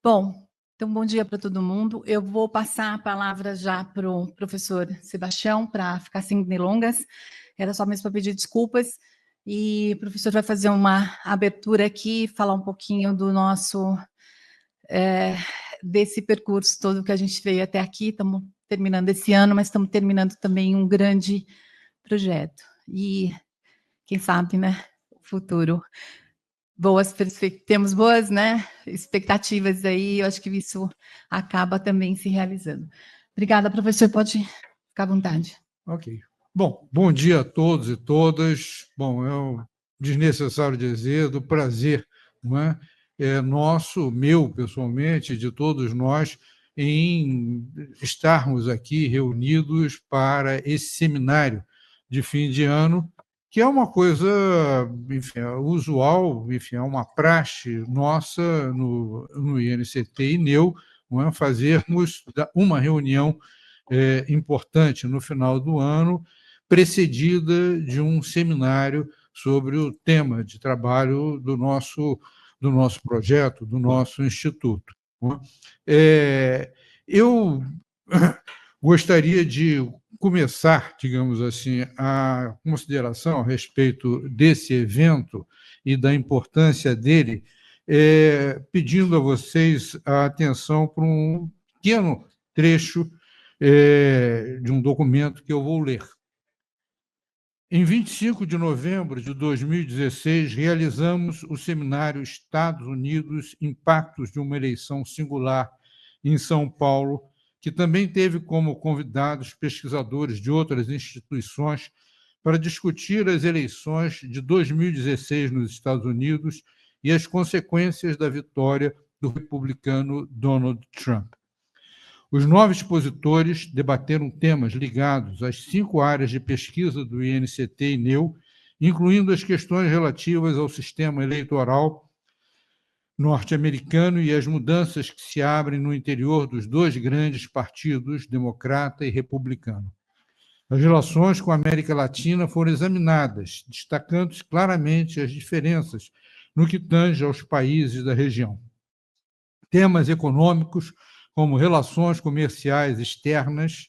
Bom, então bom dia para todo mundo. Eu vou passar a palavra já para o professor Sebastião, para ficar sem delongas. Era só mesmo para pedir desculpas. E o professor vai fazer uma abertura aqui, falar um pouquinho do nosso, desse percurso todo que a gente veio até aqui. Estamos terminando esse ano, mas estamos terminando também um grande projeto. E quem sabe, né, o futuro. Temos boas, né, expectativas aí, eu acho que isso acaba também se realizando. Obrigada, professor, pode ficar à vontade. Ok. Bom dia a todos e todas. Bom, é um desnecessário dizer, do prazer, não é? É nosso, meu, pessoalmente, de todos nós, em estarmos aqui reunidos para esse seminário de fim de ano, que é uma coisa, enfim, usual, enfim, é uma praxe nossa no INCT e NEU, não é? Fazermos uma reunião importante no final do ano, precedida de um seminário sobre o tema de trabalho do nosso projeto, do nosso instituto. Eu gostaria de começar, digamos assim, a consideração a respeito desse evento e da importância dele, pedindo a vocês a atenção para um pequeno trecho de um documento que eu vou ler. Em 25 de novembro de 2016, realizamos o seminário Estados Unidos, Impactos de uma Eleição Singular, em São Paulo, que também teve como convidados pesquisadores de outras instituições para discutir as eleições de 2016 nos Estados Unidos e as consequências da vitória do republicano Donald Trump. Os 9 expositores debateram temas ligados às 5 áreas de pesquisa do INCT e NEU, incluindo as questões relativas ao sistema eleitoral norte-americano e as mudanças que se abrem no interior dos 2 grandes partidos, democrata e republicano. As relações com a América Latina foram examinadas, destacando-se claramente as diferenças no que tange aos países da região. Temas econômicos, como relações comerciais externas,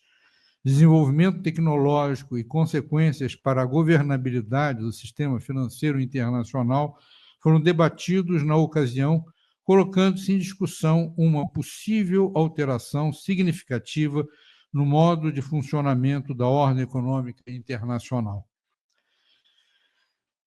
desenvolvimento tecnológico e consequências para a governabilidade do sistema financeiro internacional, foram debatidos na ocasião, colocando-se em discussão uma possível alteração significativa no modo de funcionamento da ordem econômica internacional.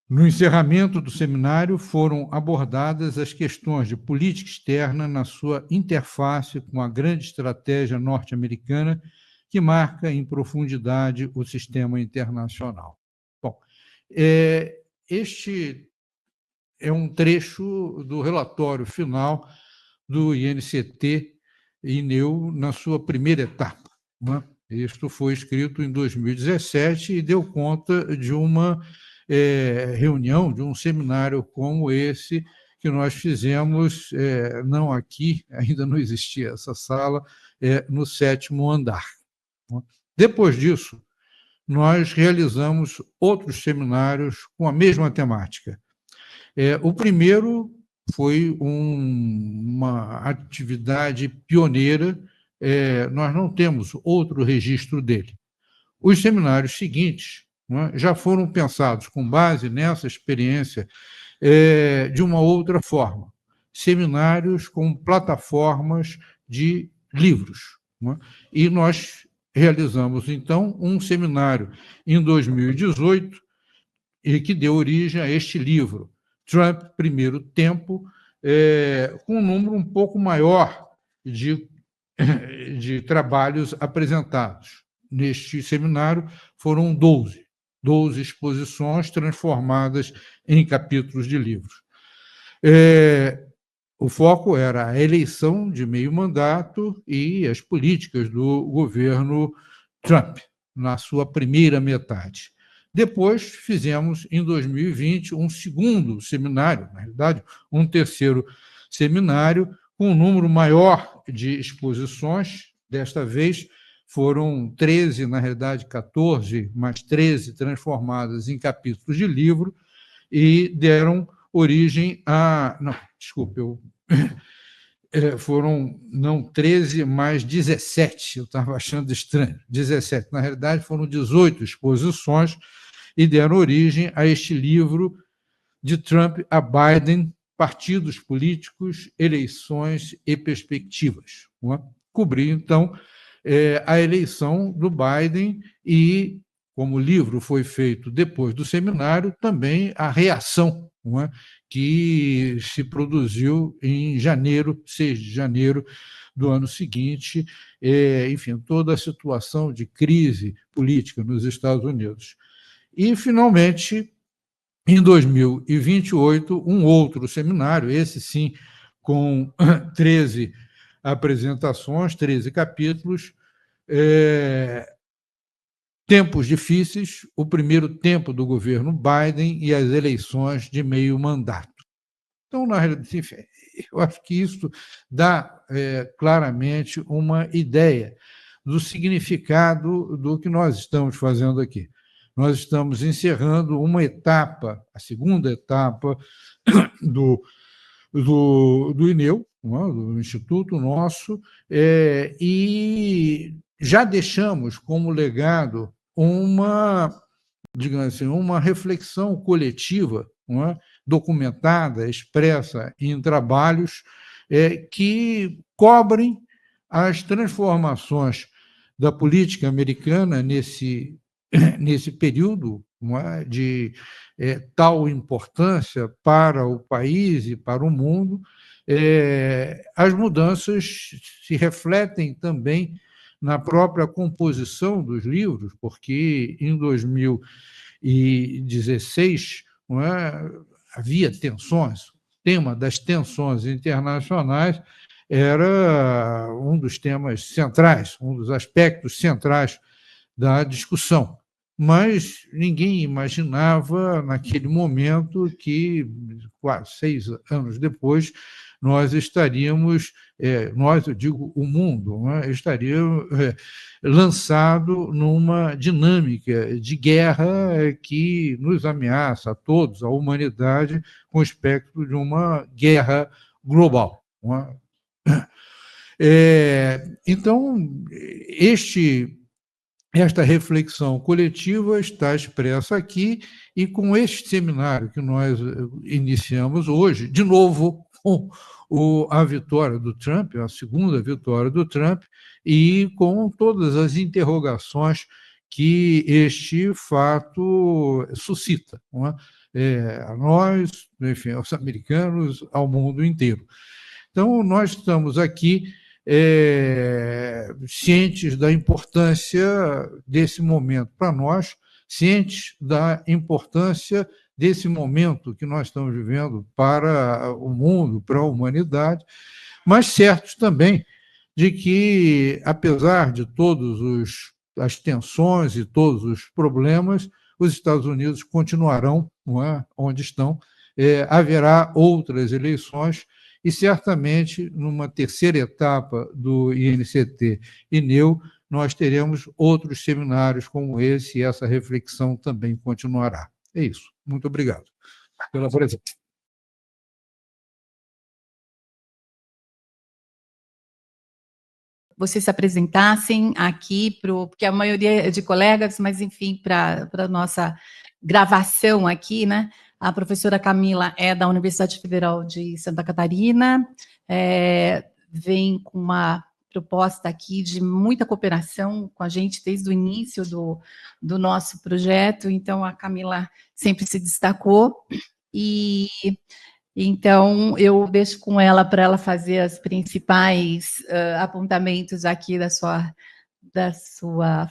No encerramento do seminário, foram abordadas as questões de política externa na sua interface com a grande estratégia norte-americana, que marca em profundidade o sistema internacional. Bom, este é um trecho do relatório final do INCT e NEU na sua primeira etapa, né? Isto foi escrito em 2017 e deu conta de uma reunião, de um seminário como esse que nós fizemos, não aqui, ainda não existia essa sala, no 7º andar. Depois disso, nós realizamos outros seminários com a mesma temática. O primeiro foi uma atividade pioneira, nós não temos outro registro dele. Os seminários seguintes, né, já foram pensados com base nessa experiência de uma outra forma. Seminários com plataformas de livros. Né? E nós realizamos, então, um seminário em 2018 e que deu origem a este livro, Trump, Primeiro Tempo, com um número um pouco maior de trabalhos apresentados. Neste seminário foram 12 exposições transformadas em capítulos de livros. O foco era a eleição de meio mandato e as políticas do governo Trump, na sua primeira metade. Depois fizemos, em 2020, um segundo seminário, na realidade, um terceiro seminário, com um número maior de exposições. Desta vez foram 13, na realidade 14, mais 13 transformadas em capítulos de livro e deram origem a... Não, desculpe, foram não 13, mas 17. Eu estava achando estranho. 17. Na realidade, foram 18 exposições e deram origem a este livro de Trump a Biden, Partidos Políticos, Eleições e Perspectivas. Não é? Cobri, então, a eleição do Biden e, como o livro foi feito depois do seminário, também a reação, não é? Que se produziu em janeiro, 6 de janeiro do ano seguinte, enfim, toda a situação de crise política nos Estados Unidos. E, finalmente, em 2028, um outro seminário, esse sim, com 13 apresentações, 13 capítulos, tempos difíceis, o primeiro tempo do governo Biden e as eleições de meio mandato. Então, na realidade, enfim, eu acho que isso dá claramente uma ideia do significado do que nós estamos fazendo aqui. Nós estamos encerrando uma etapa, a segunda etapa do INEU, do Instituto nosso, e já deixamos como legado uma, digamos assim, uma reflexão coletiva, documentada, expressa em trabalhos que cobrem as transformações da política americana nesse período de tal importância para o país e para o mundo. As mudanças se refletem também na própria composição dos livros, porque em 2016 havia tensões. O tema das tensões internacionais era um dos temas centrais, um dos aspectos centrais da discussão. Mas ninguém imaginava, naquele momento, que, quase 6 anos depois, nós estaríamos, nós, eu digo, o mundo, estaria lançado numa dinâmica de guerra que nos ameaça a todos, a humanidade, com o espectro de uma guerra global. Então, esta reflexão coletiva está expressa aqui, e com este seminário que nós iniciamos hoje, de novo, com a vitória do Trump, a segunda vitória do Trump, e com todas as interrogações que este fato suscita, a nós, enfim, aos americanos, ao mundo inteiro. Então, nós estamos aqui cientes da importância desse momento para nós, cientes da importância desse momento que nós estamos vivendo para o mundo, para a humanidade, mas certos também de que, apesar de todas as tensões e todos os problemas, os Estados Unidos continuarão onde estão, haverá outras eleições, e certamente, numa terceira etapa do INCT INEU, nós teremos outros seminários como esse, e essa reflexão também continuará. É isso. Muito obrigado pela presença. Vocês se apresentassem aqui, porque a maioria é de colegas, mas, enfim, para a nossa gravação aqui, né? A professora Camila é da Universidade Federal de Santa Catarina, vem com uma proposta aqui de muita cooperação com a gente desde o início do nosso projeto, então a Camila sempre se destacou, e então eu deixo com ela para ela fazer os principais apontamentos aqui da sua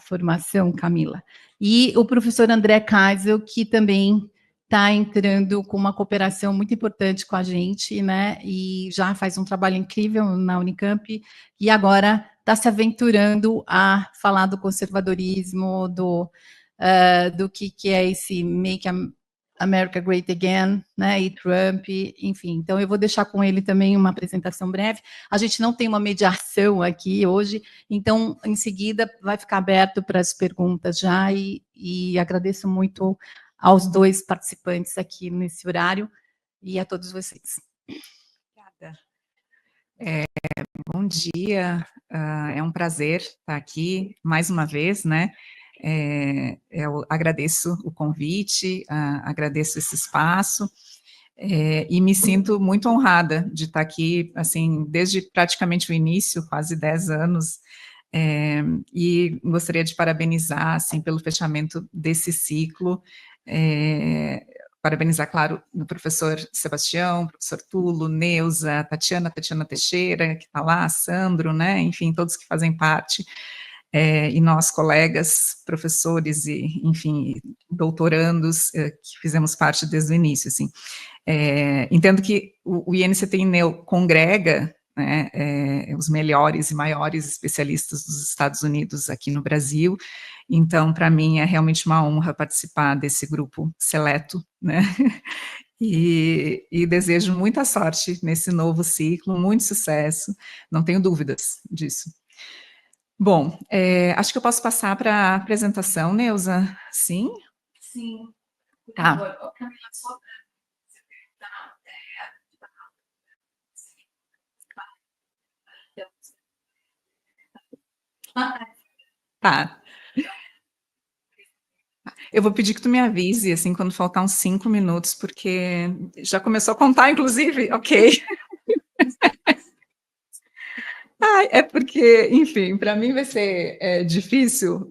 formação, Camila. E o professor André Kaisel, que também está entrando com uma cooperação muito importante com a gente, né? E já faz um trabalho incrível na Unicamp, e agora está se aventurando a falar do conservadorismo, do que é esse Make America Great Again, né? E Trump, enfim. Então, eu vou deixar com ele também uma apresentação breve. A gente não tem uma mediação aqui hoje, então, em seguida, vai ficar aberto para as perguntas já, e agradeço muito aos dois participantes aqui nesse horário e a todos vocês. Obrigada. Bom dia, é um prazer estar aqui mais uma vez, né? Eu agradeço o convite, agradeço esse espaço, e me sinto muito honrada de estar aqui, assim, desde praticamente o início, quase 10 anos, e gostaria de parabenizar, assim, pelo fechamento desse ciclo, parabenizar, claro, o professor Sebastião, professor Tulo, Neuza, Tatiana Teixeira, que está lá, Sandro, né, enfim, todos que fazem parte, e nós, colegas, professores e, enfim, doutorandos, que fizemos parte desde o início, assim. Entendo que o INCT-INEU congrega, né, os melhores e maiores especialistas dos Estados Unidos aqui no Brasil, então, para mim, é realmente uma honra participar desse grupo seleto, né, e desejo muita sorte nesse novo ciclo, muito sucesso, não tenho dúvidas disso. Bom, acho que eu posso passar para a apresentação, Neuza, sim? Sim. Tá. Tá. Eu vou pedir que tu me avise, assim, quando faltar uns 5 minutos, porque já começou a contar, inclusive? Ok. É porque, enfim, para mim vai ser difícil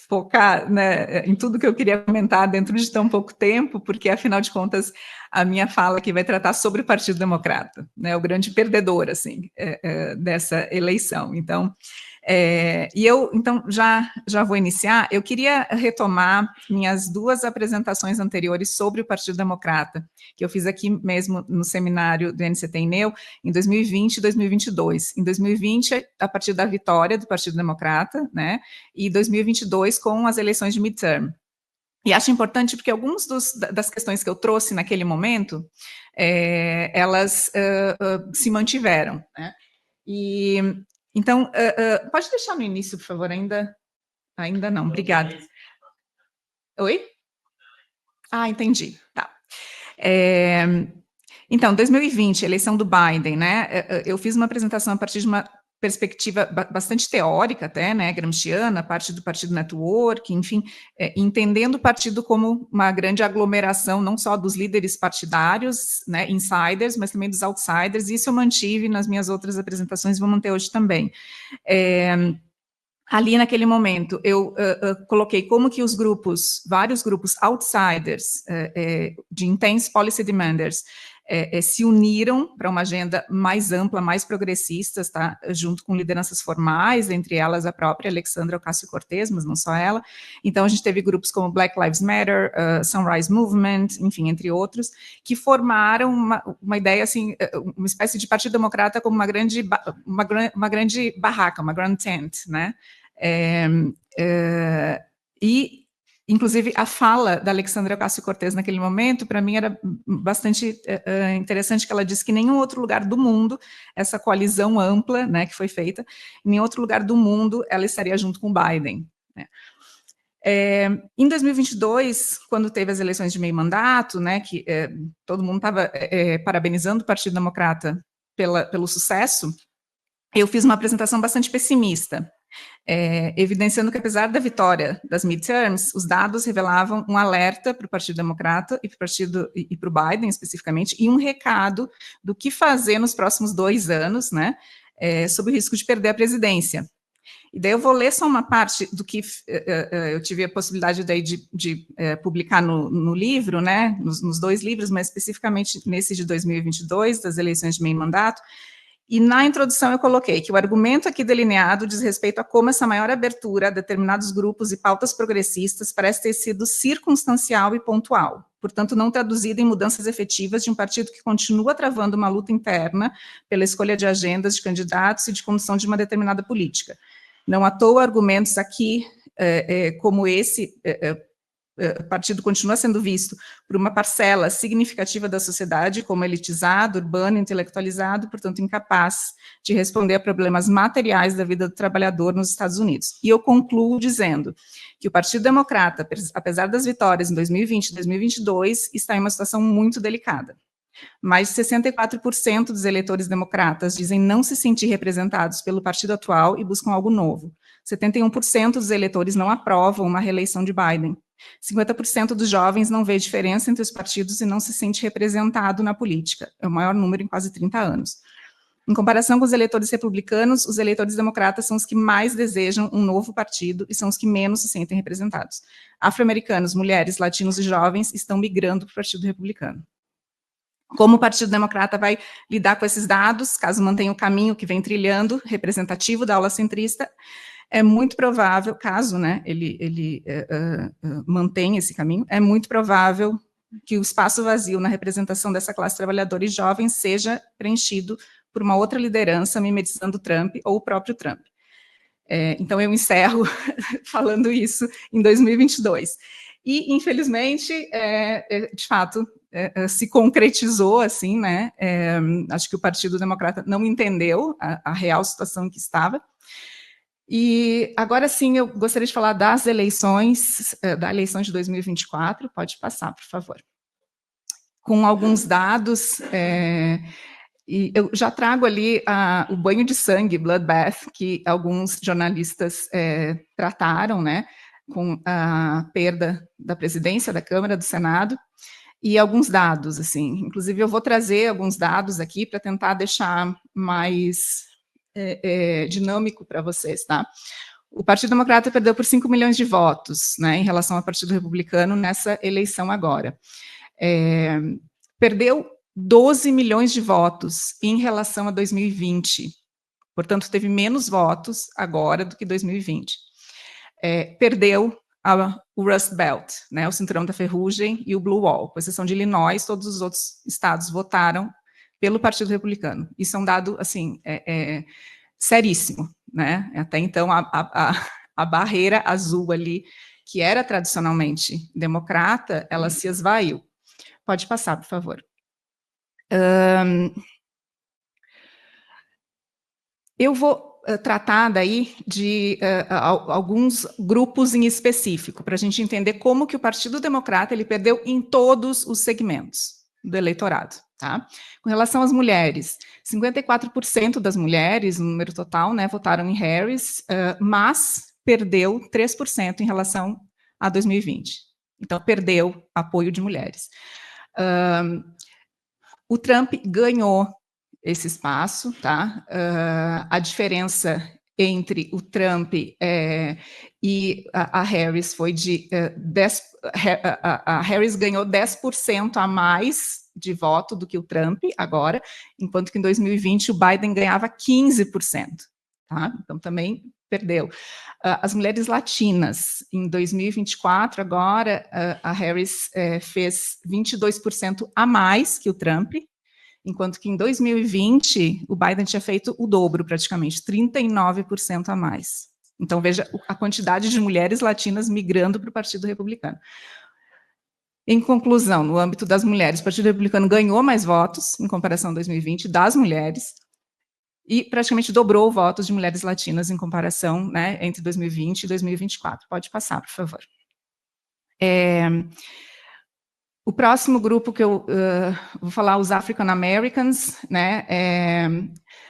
focar, né, em tudo que eu queria comentar dentro de tão pouco tempo, porque, afinal de contas, a minha fala aqui vai tratar sobre o Partido Democrata, né, o grande perdedor, assim, dessa eleição. Então, então, já vou iniciar. Eu queria retomar minhas 2 apresentações anteriores sobre o Partido Democrata, que eu fiz aqui mesmo no seminário do INCT-INEU, em 2020 e 2022. Em 2020, a partir da vitória do Partido Democrata, né, e 2022 com as eleições de midterm. E acho importante porque algumas das questões que eu trouxe naquele momento, elas se mantiveram, né, e então, pode deixar no início, por favor, ainda não, obrigada. Oi? Entendi, tá. Então, 2020, eleição do Biden, né, eu fiz uma apresentação a partir de uma perspectiva bastante teórica até, né, gramsciana, parte do Partido Network, enfim, entendendo o partido como uma grande aglomeração, não só dos líderes partidários, né, insiders, mas também dos outsiders, e isso eu mantive nas minhas outras apresentações, vou manter hoje também. Ali naquele momento, eu coloquei como que os grupos, vários grupos outsiders, de intense policy demanders, se uniram para uma agenda mais ampla, mais progressista, tá? Junto com lideranças formais, entre elas a própria Alexandra Ocasio-Cortez, mas não só ela. Então, a gente teve grupos como Black Lives Matter, Sunrise Movement, enfim, entre outros, que formaram uma ideia, assim, uma espécie de Partido Democrata como uma grande barraca, uma grand tent, né? E, inclusive, a fala da Alexandra Ocasio-Cortez naquele momento, para mim, era bastante interessante, que ela disse que em nenhum outro lugar do mundo, essa coalizão ampla, né, que foi feita, em nenhum outro lugar do mundo ela estaria junto com Biden, né. Em 2022, quando teve as eleições de meio mandato, né, que todo mundo estava parabenizando o Partido Democrata pelo sucesso, eu fiz uma apresentação bastante pessimista, evidenciando que, apesar da vitória das midterms, os dados revelavam um alerta para o Partido Democrata e para o Biden, especificamente, e um recado do que fazer nos próximos 2 anos, né, sob o risco de perder a presidência. E daí eu vou ler só uma parte do que eu tive a possibilidade daí de publicar no livro, né, nos 2 livros, mas especificamente nesse de 2022, das eleições de meio mandato. E na introdução eu coloquei que o argumento aqui delineado diz respeito a como essa maior abertura a determinados grupos e pautas progressistas parece ter sido circunstancial e pontual, portanto não traduzida em mudanças efetivas de um partido que continua travando uma luta interna pela escolha de agendas de candidatos e de condução de uma determinada política. Não à toa argumentos aqui como esse, o partido continua sendo visto por uma parcela significativa da sociedade como elitizado, urbano, intelectualizado, portanto incapaz de responder a problemas materiais da vida do trabalhador nos Estados Unidos. E eu concluo dizendo que o Partido Democrata, apesar das vitórias em 2020 e 2022, está em uma situação muito delicada. Mais de 64% dos eleitores democratas dizem não se sentir representados pelo partido atual e buscam algo novo. 71% dos eleitores não aprovam uma reeleição de Biden. 50% dos jovens não vê diferença entre os partidos e não se sente representado na política. É o maior número em quase 30 anos. Em comparação com os eleitores republicanos, os eleitores democratas são os que mais desejam um novo partido e são os que menos se sentem representados. Afro-americanos, mulheres, latinos e jovens estão migrando para o Partido Republicano. Como o Partido Democrata vai lidar com esses dados, caso mantenha o caminho que vem trilhando, representativo da ala centrista, é muito provável, caso, né, ele mantenha esse caminho, é muito provável que o espaço vazio na representação dessa classe trabalhadora e jovem seja preenchido por uma outra liderança mimetizando Trump ou o próprio Trump. Então, eu encerro falando isso em 2022. E, infelizmente, de fato, se concretizou, assim, né? Acho que o Partido Democrata não entendeu a real situação em que estava. E, agora sim, eu gostaria de falar das eleições, da eleição de 2024. Pode passar, por favor. Com alguns dados... E eu já trago ali o banho de sangue, bloodbath, que alguns jornalistas trataram, né, com a perda da presidência da Câmara, do Senado, e alguns dados, assim. Inclusive, eu vou trazer alguns dados aqui para tentar deixar mais dinâmico para vocês, tá? O Partido Democrata perdeu por 5 milhões de votos, né, em relação ao Partido Republicano nessa eleição agora. Perdeu 12 milhões de votos em relação a 2020. Portanto, teve menos votos agora do que 2020. Perdeu o Rust Belt, né, o Cinturão da Ferrugem e o Blue Wall. Com exceção de Illinois, todos os outros estados votaram pelo Partido Republicano. Isso é um dado, assim, seríssimo, né? Até então, a barreira azul ali, que era tradicionalmente democrata, ela se esvaiu. Pode passar, por favor. Eu vou tratar daí de alguns grupos em específico, para a gente entender como que o Partido Democrata ele perdeu em todos os segmentos do eleitorado. Tá? Com relação às mulheres, 54% das mulheres, no número total, né, votaram em Harris, mas perdeu 3% em relação a 2020. Então, perdeu apoio de mulheres. O Trump ganhou esse espaço, tá? A diferença entre o Trump e a Harris foi de 10%, a Harris ganhou 10% a mais de voto do que o Trump agora, enquanto que em 2020 o Biden ganhava 15%, tá? Então também perdeu. As mulheres latinas, em 2024, agora, a Harris fez 22% a mais que o Trump, enquanto que em 2020, o Biden tinha feito o dobro, praticamente, 39% a mais. Então, veja a quantidade de mulheres latinas migrando para o Partido Republicano. Em conclusão, no âmbito das mulheres, o Partido Republicano ganhou mais votos, em comparação a 2020, das mulheres, e praticamente dobrou votos de mulheres latinas em comparação, né, entre 2020 e 2024. Pode passar, por favor. O próximo grupo que eu vou falar, os African Americans, né,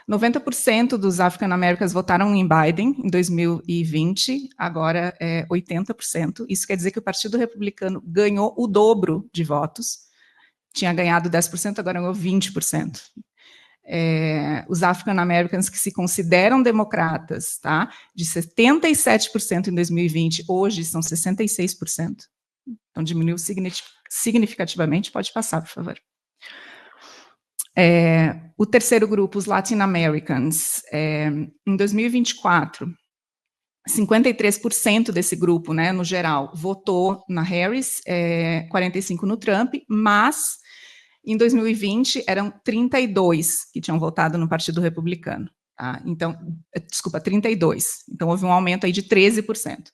90% dos African Americans votaram em Biden em 2020, agora 80%. Isso quer dizer que o Partido Republicano ganhou o dobro de votos, tinha ganhado 10%, agora ganhou 20%. Os African Americans que se consideram democratas, tá, de 77% em 2020, hoje são 66%. Então, diminuiu significativamente. Pode passar, por favor. O terceiro grupo, os Latin Americans, em 2024, 53% desse grupo, né, no geral, votou na Harris, 45% no Trump, mas em 2020 eram 32 que tinham votado no Partido Republicano. Tá? Então, desculpa, 32. Então, houve um aumento aí de 13%.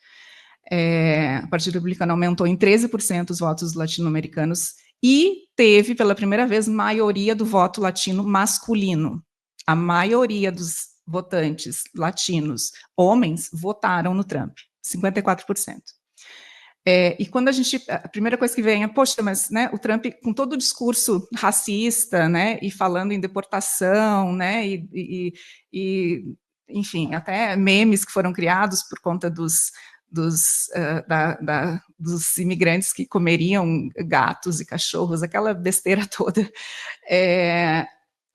O Partido Republicano aumentou em 13% os votos latino-americanos e teve, pela primeira vez, maioria do voto latino masculino. A maioria dos votantes latinos, homens, votaram no Trump, 54%. E quando a primeira coisa que vem é, poxa, mas, né, o Trump, com todo o discurso racista, né, e falando em deportação, né, enfim, até memes que foram criados por conta dos imigrantes que comeriam gatos e cachorros, aquela besteira toda.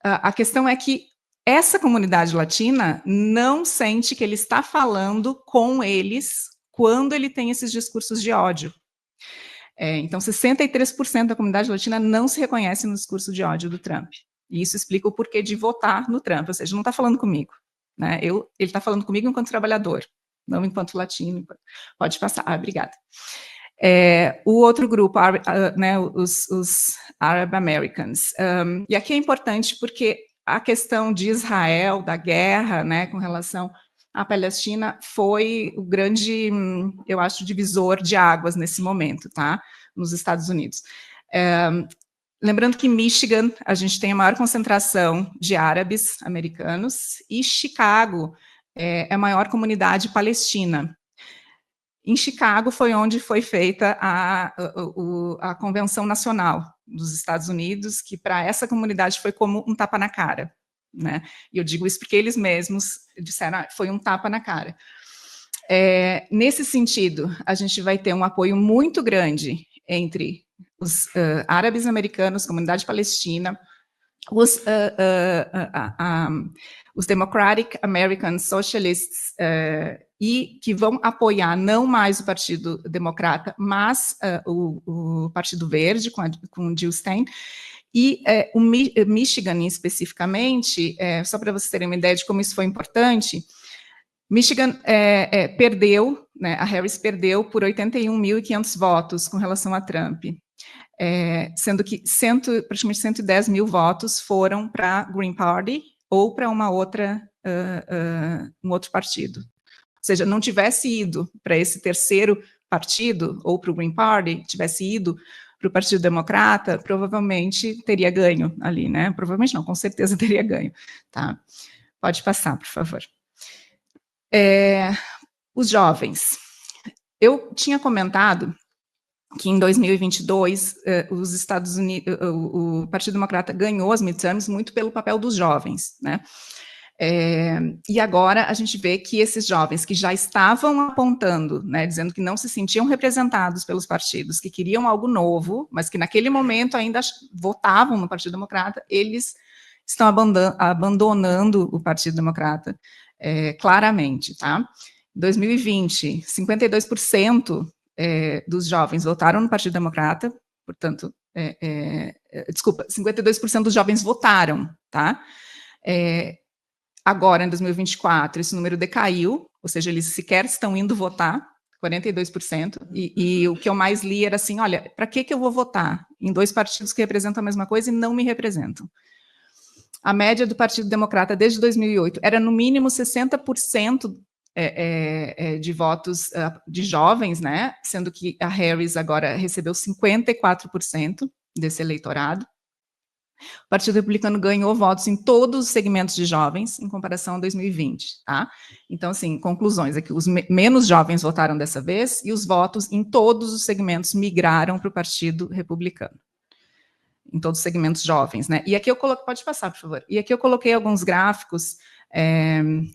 A questão é que essa comunidade latina não sente que ele está falando com eles quando ele tem esses discursos de ódio. Então, 63% da comunidade latina não se reconhece no discurso de ódio do Trump. E isso explica o porquê de votar no Trump, ou seja, não está falando comigo. Né? Ele está falando comigo enquanto trabalhador, não enquanto latino. Pode passar. Obrigada. O outro grupo, né, os Arab Americans. E aqui é importante porque a questão de Israel, da guerra, né, com relação à Palestina, foi o grande, eu acho, divisor de águas nesse momento, tá? Nos Estados Unidos. Lembrando que em Michigan, a gente tem a maior concentração de árabes americanos, e Chicago é a maior comunidade palestina. Em Chicago foi onde foi feita a Convenção Nacional dos Estados Unidos, que para essa comunidade foi como um tapa na cara. Né? E eu digo isso porque eles mesmos disseram, foi um tapa na cara. Nesse sentido, a gente vai ter um apoio muito grande entre os árabes americanos, comunidade palestina, os Democratic American Socialists, e que vão apoiar não mais o Partido Democrata, mas o Partido Verde, com Jill Stein. E o Michigan, especificamente, só para vocês terem uma ideia de como isso foi importante, Michigan perdeu, né, a Harris perdeu por 81.500 votos com relação a Trump, sendo que praticamente 110 mil votos foram para Green Party ou para um outro partido. Ou seja, não tivesse ido para esse terceiro partido, ou para o Green Party, tivesse ido para o Partido Democrata, provavelmente teria ganho ali, né? Provavelmente não, com certeza teria ganho. Tá? Pode passar, por favor. Os jovens. Eu tinha comentado que em 2022 os Estados Unidos, o Partido Democrata ganhou as midterms muito pelo papel dos jovens, né? E agora a gente vê que esses jovens que já estavam apontando, né, dizendo que não se sentiam representados pelos partidos, que queriam algo novo, mas que naquele momento ainda votavam no Partido Democrata, eles estão abandonando o Partido Democrata claramente, tá? Em 2020, 52% dos jovens votaram no Partido Democrata, portanto, desculpa, 52% dos jovens votaram, tá? Agora, em 2024, esse número decaiu, ou seja, eles sequer estão indo votar, 42%, e o que eu mais li era assim, olha, para que eu vou votar em dois partidos que representam a mesma coisa e não me representam? A média do Partido Democrata desde 2008 era no mínimo 60% de votos de jovens, né? Sendo que a Harris agora recebeu 54% desse eleitorado. O Partido Republicano ganhou votos em todos os segmentos de jovens, em comparação a 2020, tá? Então, assim, conclusões é que os menos jovens votaram dessa vez e os votos em todos os segmentos migraram para o Partido Republicano. Em todos os segmentos jovens, né? E aqui eu coloquei, pode passar, por favor. E aqui eu coloquei alguns gráficos,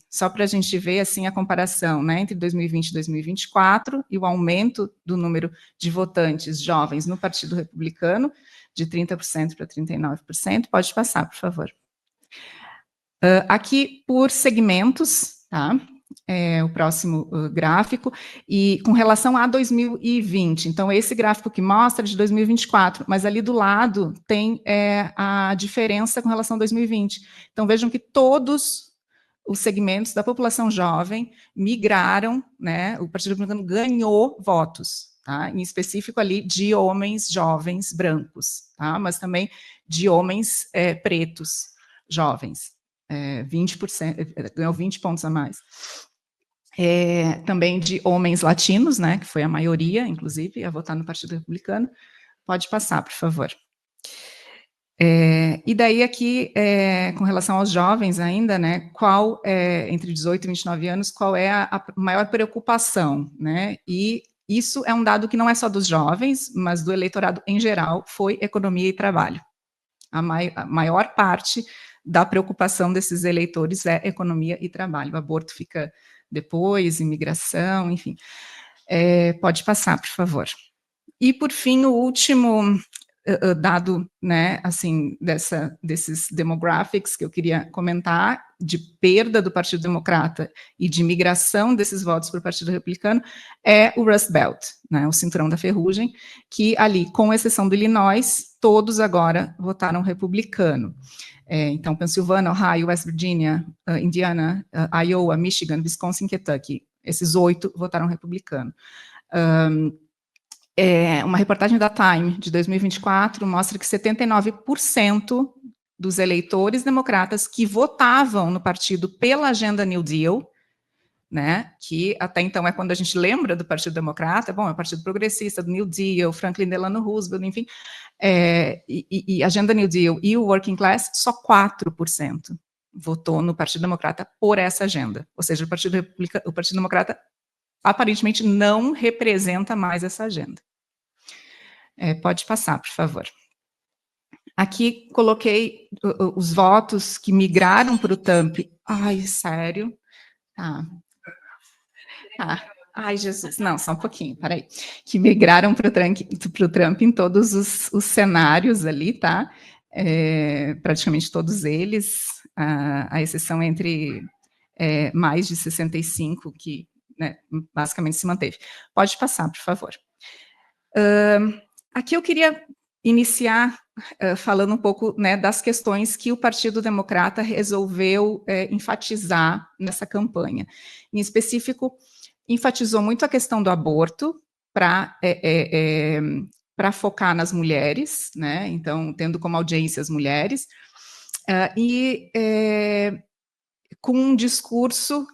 só para a gente ver, assim, a comparação, né, entre 2020 e 2024, e o aumento do número de votantes jovens no Partido Republicano, de 30% para 39%. Pode passar, por favor. Aqui, por segmentos, tá? O próximo gráfico, e com relação a 2020, então esse gráfico que mostra de 2024, mas ali do lado tem a diferença com relação a 2020. Então vejam que todos os segmentos da população jovem migraram, né? O Partido Republicano ganhou votos, tá? Em específico ali de homens jovens brancos, tá? Mas também de homens pretos jovens. 20%, ganhou 20 pontos a mais. Também de homens latinos, né, que foi a maioria, inclusive, a votar no Partido Republicano. Pode passar, por favor. E daí aqui, com relação aos jovens ainda, né, qual entre 18 e 29 anos, qual é a maior preocupação, né, e isso é um dado que não é só dos jovens, mas do eleitorado em geral, foi economia e trabalho. A maior parte da preocupação desses eleitores é economia e trabalho. O aborto fica depois, imigração, enfim. Pode passar, por favor. E, por fim, o último dado, né, assim, desses demographics que eu queria comentar, de perda do Partido Democrata e de migração desses votos para o Partido Republicano, é o Rust Belt, né, o cinturão da ferrugem, que ali, com exceção do Illinois, todos agora votaram republicano. Então, Pensilvânia, Ohio, West Virginia, Indiana, Iowa, Michigan, Wisconsin, Kentucky, esses 8 votaram republicano. Uma reportagem da Time, de 2024, mostra que 79% dos eleitores democratas que votavam no partido pela agenda New Deal, né, que até então é quando a gente lembra do Partido Democrata, bom, é o Partido Progressista, do New Deal, Franklin Delano Roosevelt, enfim, e agenda New Deal e o Working Class, só 4% votou no Partido Democrata por essa agenda, ou seja, o Partido Democrata aparentemente não representa mais essa agenda. Pode passar, por favor. Aqui coloquei os votos que migraram para o Trump. Ai, sério? Tá. Ai, Jesus, não, só um pouquinho, peraí. Que migraram para o Trump em todos os cenários ali, tá? Praticamente todos eles, a exceção entre mais de 65, que, né, basicamente se manteve. Pode passar, por favor. Aqui eu queria iniciar falando um pouco, né, das questões que o Partido Democrata resolveu enfatizar nessa campanha. Em específico, enfatizou muito a questão do aborto para focar nas mulheres, né, então, tendo como audiência as mulheres, com um discurso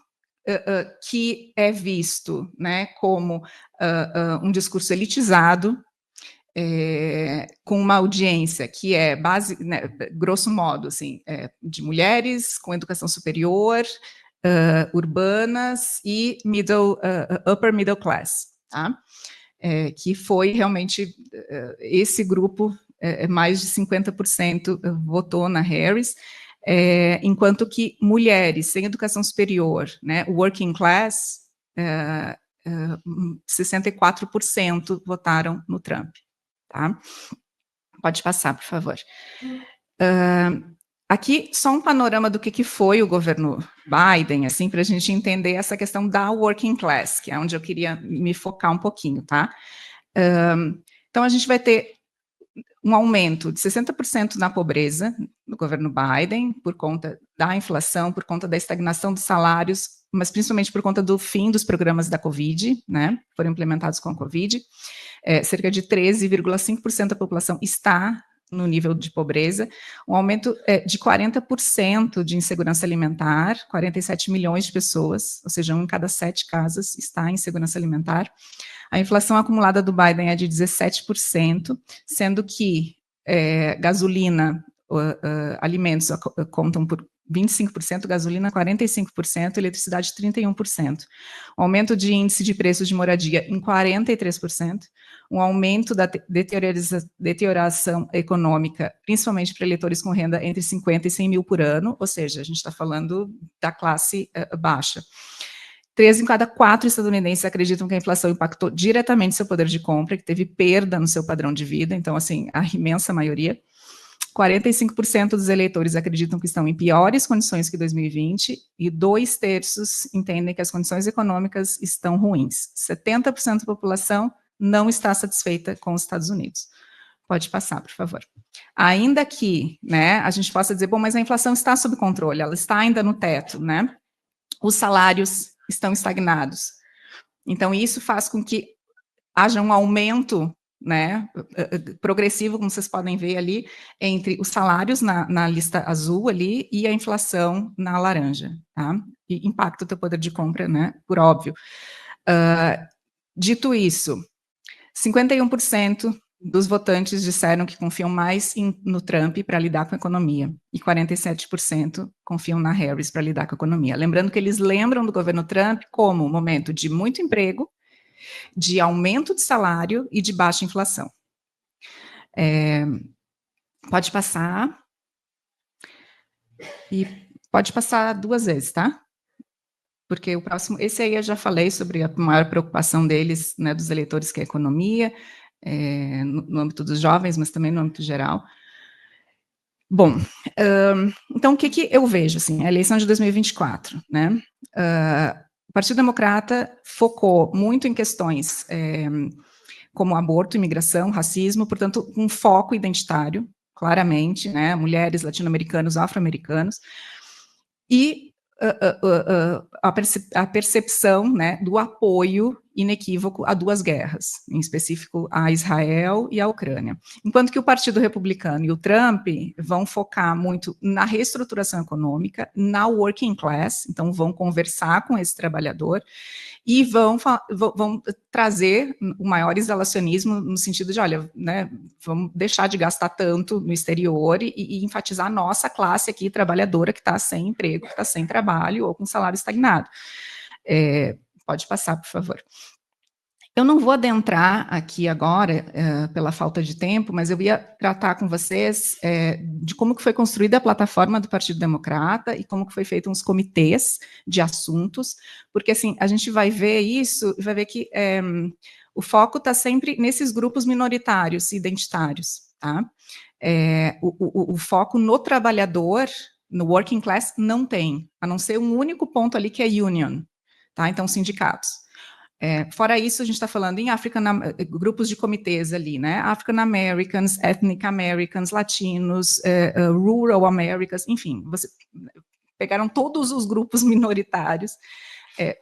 que é visto, né, como um discurso elitizado, com uma audiência que é né, grosso modo, assim, de mulheres com educação superior, urbanas e upper middle class, tá? Que foi realmente esse grupo, mais de 50% votou na Harris, enquanto que mulheres sem educação superior, né, working class, 64% votaram no Trump. Tá? Pode passar, por favor. Aqui, só um panorama do que foi o governo Biden, assim, para a gente entender essa questão da working class, que é onde eu queria me focar um pouquinho, tá? Então, a gente vai ter um aumento de 60% na pobreza no governo Biden, por conta da inflação, por conta da estagnação dos salários, mas principalmente por conta do fim dos programas da Covid, né, foram implementados com a Covid. Cerca de 13,5% da população está no nível de pobreza, um aumento de 40% de insegurança alimentar, 47 milhões de pessoas, ou seja, 1 em cada 7 casas está em insegurança alimentar. A inflação acumulada do Biden é de 17%, sendo que gasolina, alimentos contam por 25%, gasolina 45%, eletricidade 31%. Um aumento de índice de preços de moradia em 43%, um aumento da deterioração econômica, principalmente para eleitores com renda entre 50 e 100 mil por ano, ou seja, a gente está falando da classe baixa. 3 em cada 4 estadunidenses acreditam que a inflação impactou diretamente seu poder de compra, que teve perda no seu padrão de vida, então, assim, a imensa maioria. 45% dos eleitores acreditam que estão em piores condições que 2020 e 2/3 entendem que as condições econômicas estão ruins. 70% da população não está satisfeita com os Estados Unidos. Pode passar, por favor. Ainda que, né, a gente possa dizer, bom, mas a inflação está sob controle, ela está ainda no teto, né? Os salários estão estagnados. Então, isso faz com que haja um aumento, né, progressivo, como vocês podem ver ali, entre os salários na lista azul ali e a inflação na laranja, tá? E impacta o teu poder de compra, né, por óbvio. Dito isso, 51% dos votantes disseram que confiam mais no Trump para lidar com a economia, e 47% confiam na Harris para lidar com a economia. Lembrando que eles lembram do governo Trump como um momento de muito emprego de aumento de salário e de baixa inflação. Pode passar. E pode passar 2 vezes, tá? Porque o próximo, esse aí eu já falei sobre a maior preocupação deles, né, dos eleitores, que é a economia, no âmbito dos jovens, mas também no âmbito geral. Bom, então o que eu vejo, assim, a eleição de 2024, né? O Partido Democrata focou muito em questões como aborto, imigração, racismo, portanto, um foco identitário, claramente, né, mulheres, latino-americanos, afro-americanos, e a percepção, né, do apoio inequívoco a 2 guerras, em específico a Israel e a Ucrânia. Enquanto que o Partido Republicano e o Trump vão focar muito na reestruturação econômica, na working class, então vão conversar com esse trabalhador, e vão trazer o maior isolacionismo no sentido de, olha, né, vamos deixar de gastar tanto no exterior e enfatizar a nossa classe aqui, trabalhadora, que está sem emprego, que está sem trabalho ou com salário estagnado. Pode passar, por favor. Eu não vou adentrar aqui agora, pela falta de tempo, mas eu ia tratar com vocês de como que foi construída a plataforma do Partido Democrata e como que foi feito uns comitês de assuntos, porque, assim, a gente vai ver isso, vai ver que o foco está sempre nesses grupos minoritários e identitários, tá? O foco no trabalhador, no working class, não tem, a não ser um único ponto ali que é union, tá? Então, sindicatos. Fora isso, a gente está falando em grupos de comitês ali, né? African Americans, Ethnic Americans, Latinos, Rural Americans, enfim, pegaram todos os grupos minoritários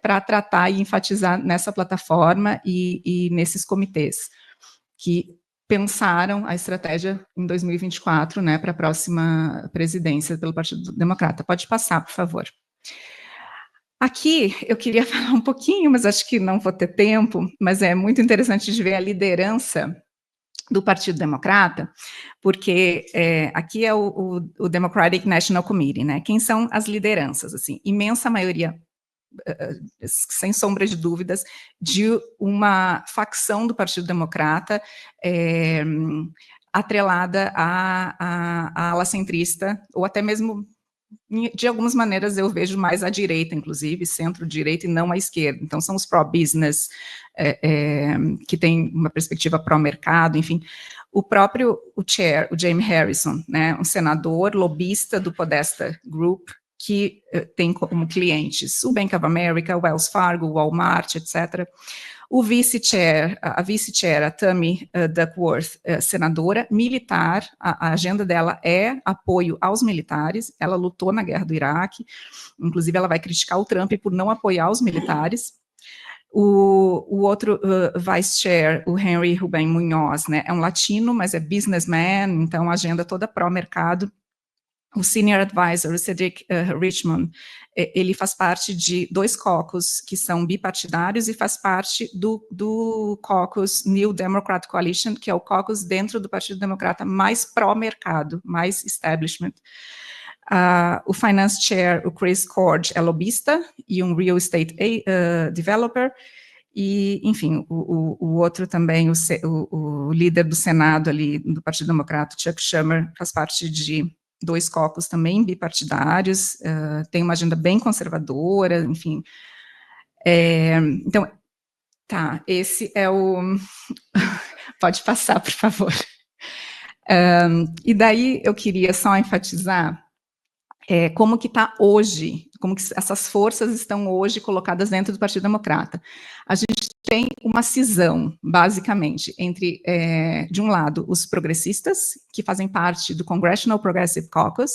para tratar e enfatizar nessa plataforma e nesses comitês, que pensaram a estratégia em 2024, né, para a próxima presidência pelo Partido Democrata. Pode passar, por favor. Aqui eu queria falar um pouquinho, mas acho que não vou ter tempo, mas é muito interessante de ver a liderança do Partido Democrata, porque aqui é o Democratic National Committee, né? Quem são as lideranças? Assim, imensa maioria, sem sombra de dúvidas, de uma facção do Partido Democrata atrelada à ala centrista, ou até mesmo, de algumas maneiras, eu vejo mais à direita, inclusive, centro-direita, e não à esquerda. Então, são os pró-business, que tem uma perspectiva pró-mercado, enfim. O chair, o James Harrison, né, um senador lobista do Podesta Group, que tem como clientes o Bank of America, Wells Fargo, Walmart, etc., a vice-chair, a Tammy Duckworth, senadora militar, a agenda dela é apoio aos militares, ela lutou na guerra do Iraque, inclusive ela vai criticar o Trump por não apoiar os militares. O outro vice-chair, o Henry Rubem Munhoz, né, é um latino, mas é businessman, então a agenda toda pró-mercado. O senior advisor, o Cedric Richmond, ele faz parte de 2 caucus que são bipartidários e faz parte do caucus New Democrat Coalition, que é o caucus dentro do Partido Democrata mais pró-mercado, mais establishment. O finance chair, o Chris Cord, é lobista e um real estate developer. E, enfim, o outro também, o líder do Senado ali, do Partido Democrata, Chuck Schumer, faz parte de 2 caucus também bipartidários, tem uma agenda bem conservadora, enfim. Então, tá, esse é o... Pode passar, por favor. E daí eu queria só enfatizar como que está hoje, como que essas forças estão hoje colocadas dentro do Partido Democrata. A gente tem uma cisão, basicamente, entre, de um lado, os progressistas, que fazem parte do Congressional Progressive Caucus,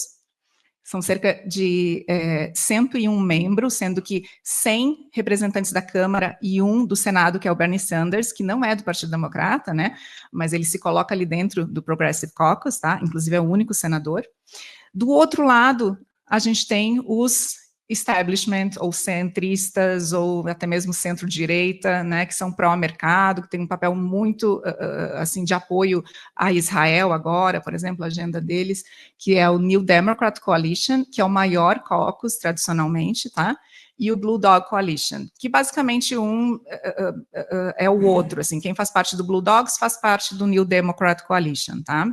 são cerca de 101 membros, sendo que 100 representantes da Câmara e 1 do Senado, que é o Bernie Sanders, que não é do Partido Democrata, né, mas ele se coloca ali dentro do Progressive Caucus, tá, inclusive é o único senador. Do outro lado, a gente tem os establishment, ou centristas, ou até mesmo centro-direita, né, que são pró-mercado, que tem um papel muito, assim, de apoio a Israel agora, por exemplo, a agenda deles, que é o New Democrat Coalition, que é o maior caucus, tradicionalmente, tá, e o Blue Dog Coalition, que basicamente um é o outro, assim, quem faz parte do Blue Dogs faz parte do New Democrat Coalition, tá?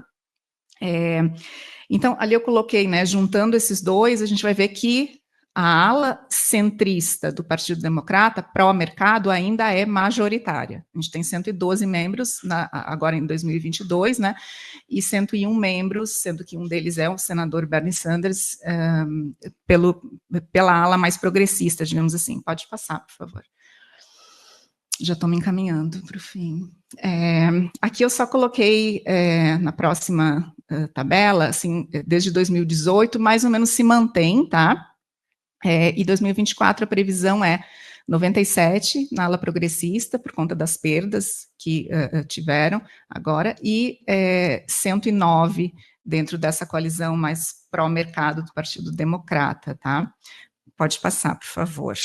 Então, ali eu coloquei, né, juntando esses dois, a gente vai ver que a ala centrista do Partido Democrata, pró-mercado, ainda é majoritária. A gente tem 112 membros, agora em 2022, né, e 101 membros, sendo que um deles é o senador Bernie Sanders, pela ala mais progressista, digamos assim. Pode passar, por favor. Já estou me encaminhando para o fim. Aqui eu só coloquei na próxima tabela, assim, desde 2018, mais ou menos se mantém, tá? E 2024 a previsão é 97 na ala progressista, por conta das perdas que tiveram agora, e 109 dentro dessa coalizão mais pró-mercado do Partido Democrata, tá? Pode passar, por favor.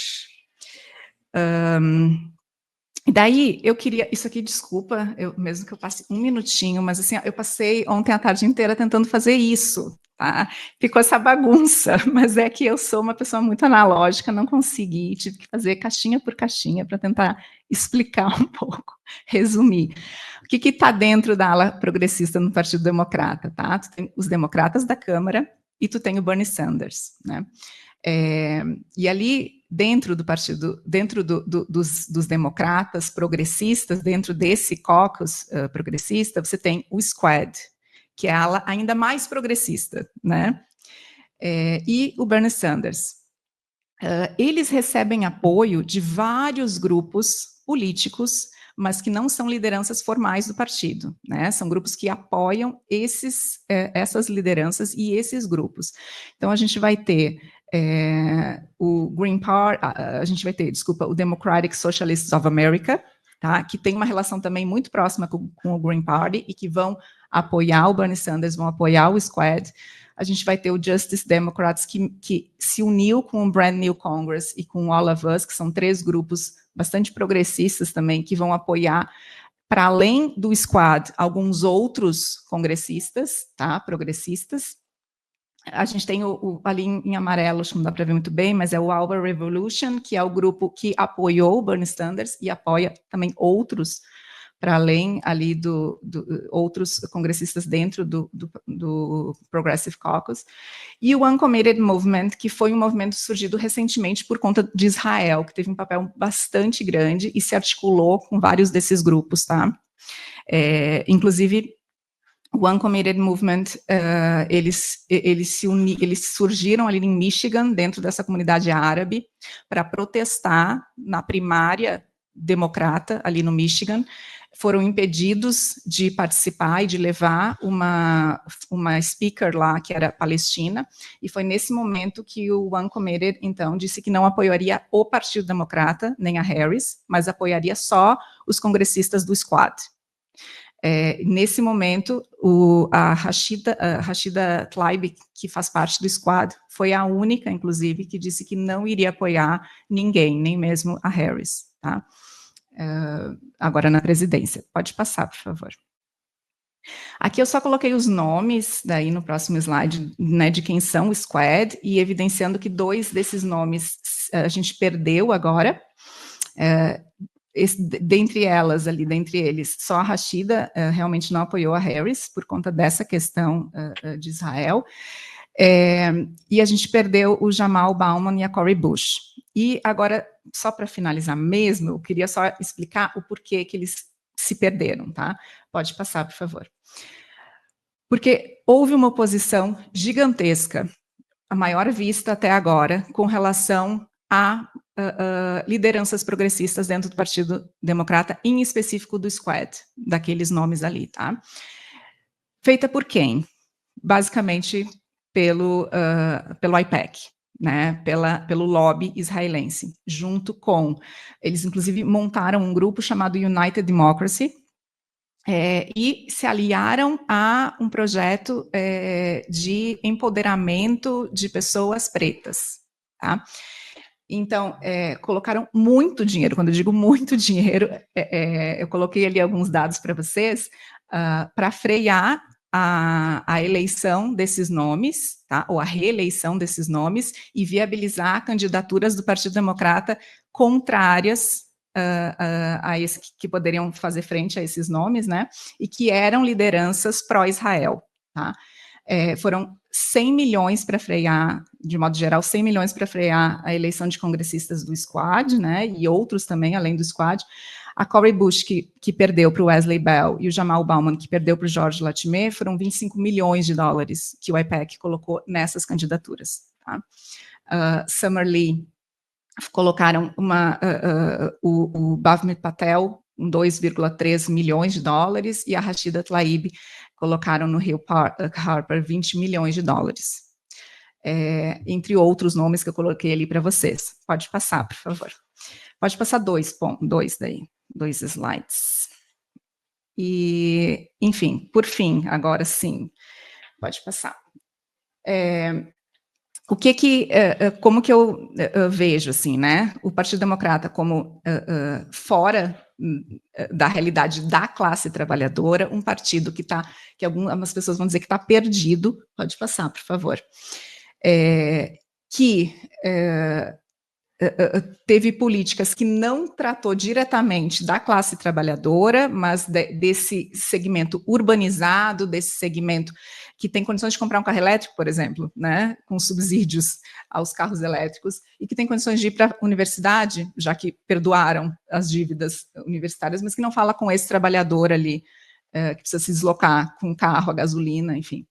E daí, eu queria, isso aqui, desculpa, mesmo que eu passe um minutinho, mas assim, eu passei ontem a tarde inteira tentando fazer isso, tá? Ficou essa bagunça, mas é que eu sou uma pessoa muito analógica, não consegui, tive que fazer caixinha por caixinha para tentar explicar um pouco, resumir. O que está dentro da ala progressista no Partido Democrata, tá? Tu tem os democratas da Câmara e tu tem o Bernie Sanders, né? E ali, dentro do partido, dentro dos democratas progressistas, dentro desse caucus progressista, você tem o Squad, que é a ala ainda mais progressista, né? E o Bernie Sanders. Eles recebem apoio de vários grupos políticos, mas que não são lideranças formais do partido, né? São grupos que apoiam essas lideranças e esses grupos. Então, a gente vai ter o Green Party, a gente vai ter, desculpa, o Democratic Socialists of America, tá? Que tem uma relação também muito próxima com o Green Party e que vão apoiar o Bernie Sanders, vão apoiar o Squad. A gente vai ter o Justice Democrats, que se uniu com o Brand New Congress e com o All of Us, que são 3 grupos bastante progressistas também, que vão apoiar, para além do Squad, alguns outros congressistas, tá? Progressistas. A gente tem ali em amarelo, acho que não dá para ver muito bem, mas é o Our Revolution, que é o grupo que apoiou o Bernie Sanders e apoia também outros, para além ali outros congressistas dentro do Progressive Caucus, e o Uncommitted Movement, que foi um movimento surgido recentemente por conta de Israel, que teve um papel bastante grande e se articulou com vários desses grupos, tá? Inclusive, o Uncommitted Movement, eles surgiram ali em Michigan, dentro dessa comunidade árabe, para protestar na primária democrata, ali no Michigan. Foram impedidos de participar e de levar uma speaker lá, que era palestina, e foi nesse momento que o Uncommitted, então, disse que não apoiaria o Partido Democrata, nem a Harris, mas apoiaria só os congressistas do Squad. Nesse momento, a Rashida Tlaib, que faz parte do Squad, foi a única, inclusive, que disse que não iria apoiar ninguém, nem mesmo a Harris, tá? Agora na presidência. Pode passar, por favor. Aqui eu só coloquei os nomes, daí no próximo slide, né, de quem são o Squad, e evidenciando que 2 desses nomes a gente perdeu agora. Dentre eles, só a Rashida realmente não apoiou a Harris por conta dessa questão de Israel, e a gente perdeu o Jamal Bowman e a Cori Bush. E agora, só para finalizar mesmo, eu queria só explicar o porquê que eles se perderam, tá? Pode passar, por favor. Porque houve uma oposição gigantesca, a maior vista até agora, com relação a lideranças progressistas dentro do Partido Democrata, em específico do Squad, daqueles nomes ali, tá? Feita por quem? Basicamente pelo IPAC, né? Pelo lobby israelense, junto com... Eles, inclusive, montaram um grupo chamado United Democracy, e se aliaram a um projeto de empoderamento de pessoas pretas, tá? Então, colocaram muito dinheiro. Quando eu digo muito dinheiro, eu coloquei ali alguns dados para vocês, para frear a eleição desses nomes, tá? Ou a reeleição desses nomes, e viabilizar candidaturas do Partido Democrata contrárias a esse, que poderiam fazer frente a esses nomes, né? E que eram lideranças pró-Israel, tá? Foram 100 milhões para frear, de modo geral, 100 milhões para frear a eleição de congressistas do Squad, né? E outros também, além do Squad. A Cori Bush, que perdeu para o Wesley Bell, e o Jamal Bowman, que perdeu para o George Latimer, foram 25 milhões de dólares que o IPAC colocou nessas candidaturas. Tá? Summer Lee, colocaram o Bhavmit Patel, 2,3 milhões de dólares, e a Rashida Tlaib colocaram no Hill Harper 20 milhões de dólares. Entre outros nomes que eu coloquei ali para vocês. Pode passar, por favor. Pode passar dois slides. E, enfim, por fim, agora sim, pode passar. Como que eu vejo, assim, né, o Partido Democrata como fora da realidade da classe trabalhadora, um partido que algumas pessoas vão dizer que está perdido, pode passar, por favor, que teve políticas que não tratou diretamente da classe trabalhadora, mas desse segmento urbanizado, desse segmento que tem condições de comprar um carro elétrico, por exemplo, né, com subsídios aos carros elétricos, e que tem condições de ir para a universidade, já que perdoaram as dívidas universitárias, mas que não fala com esse trabalhador ali, que precisa se deslocar com carro, a gasolina, enfim.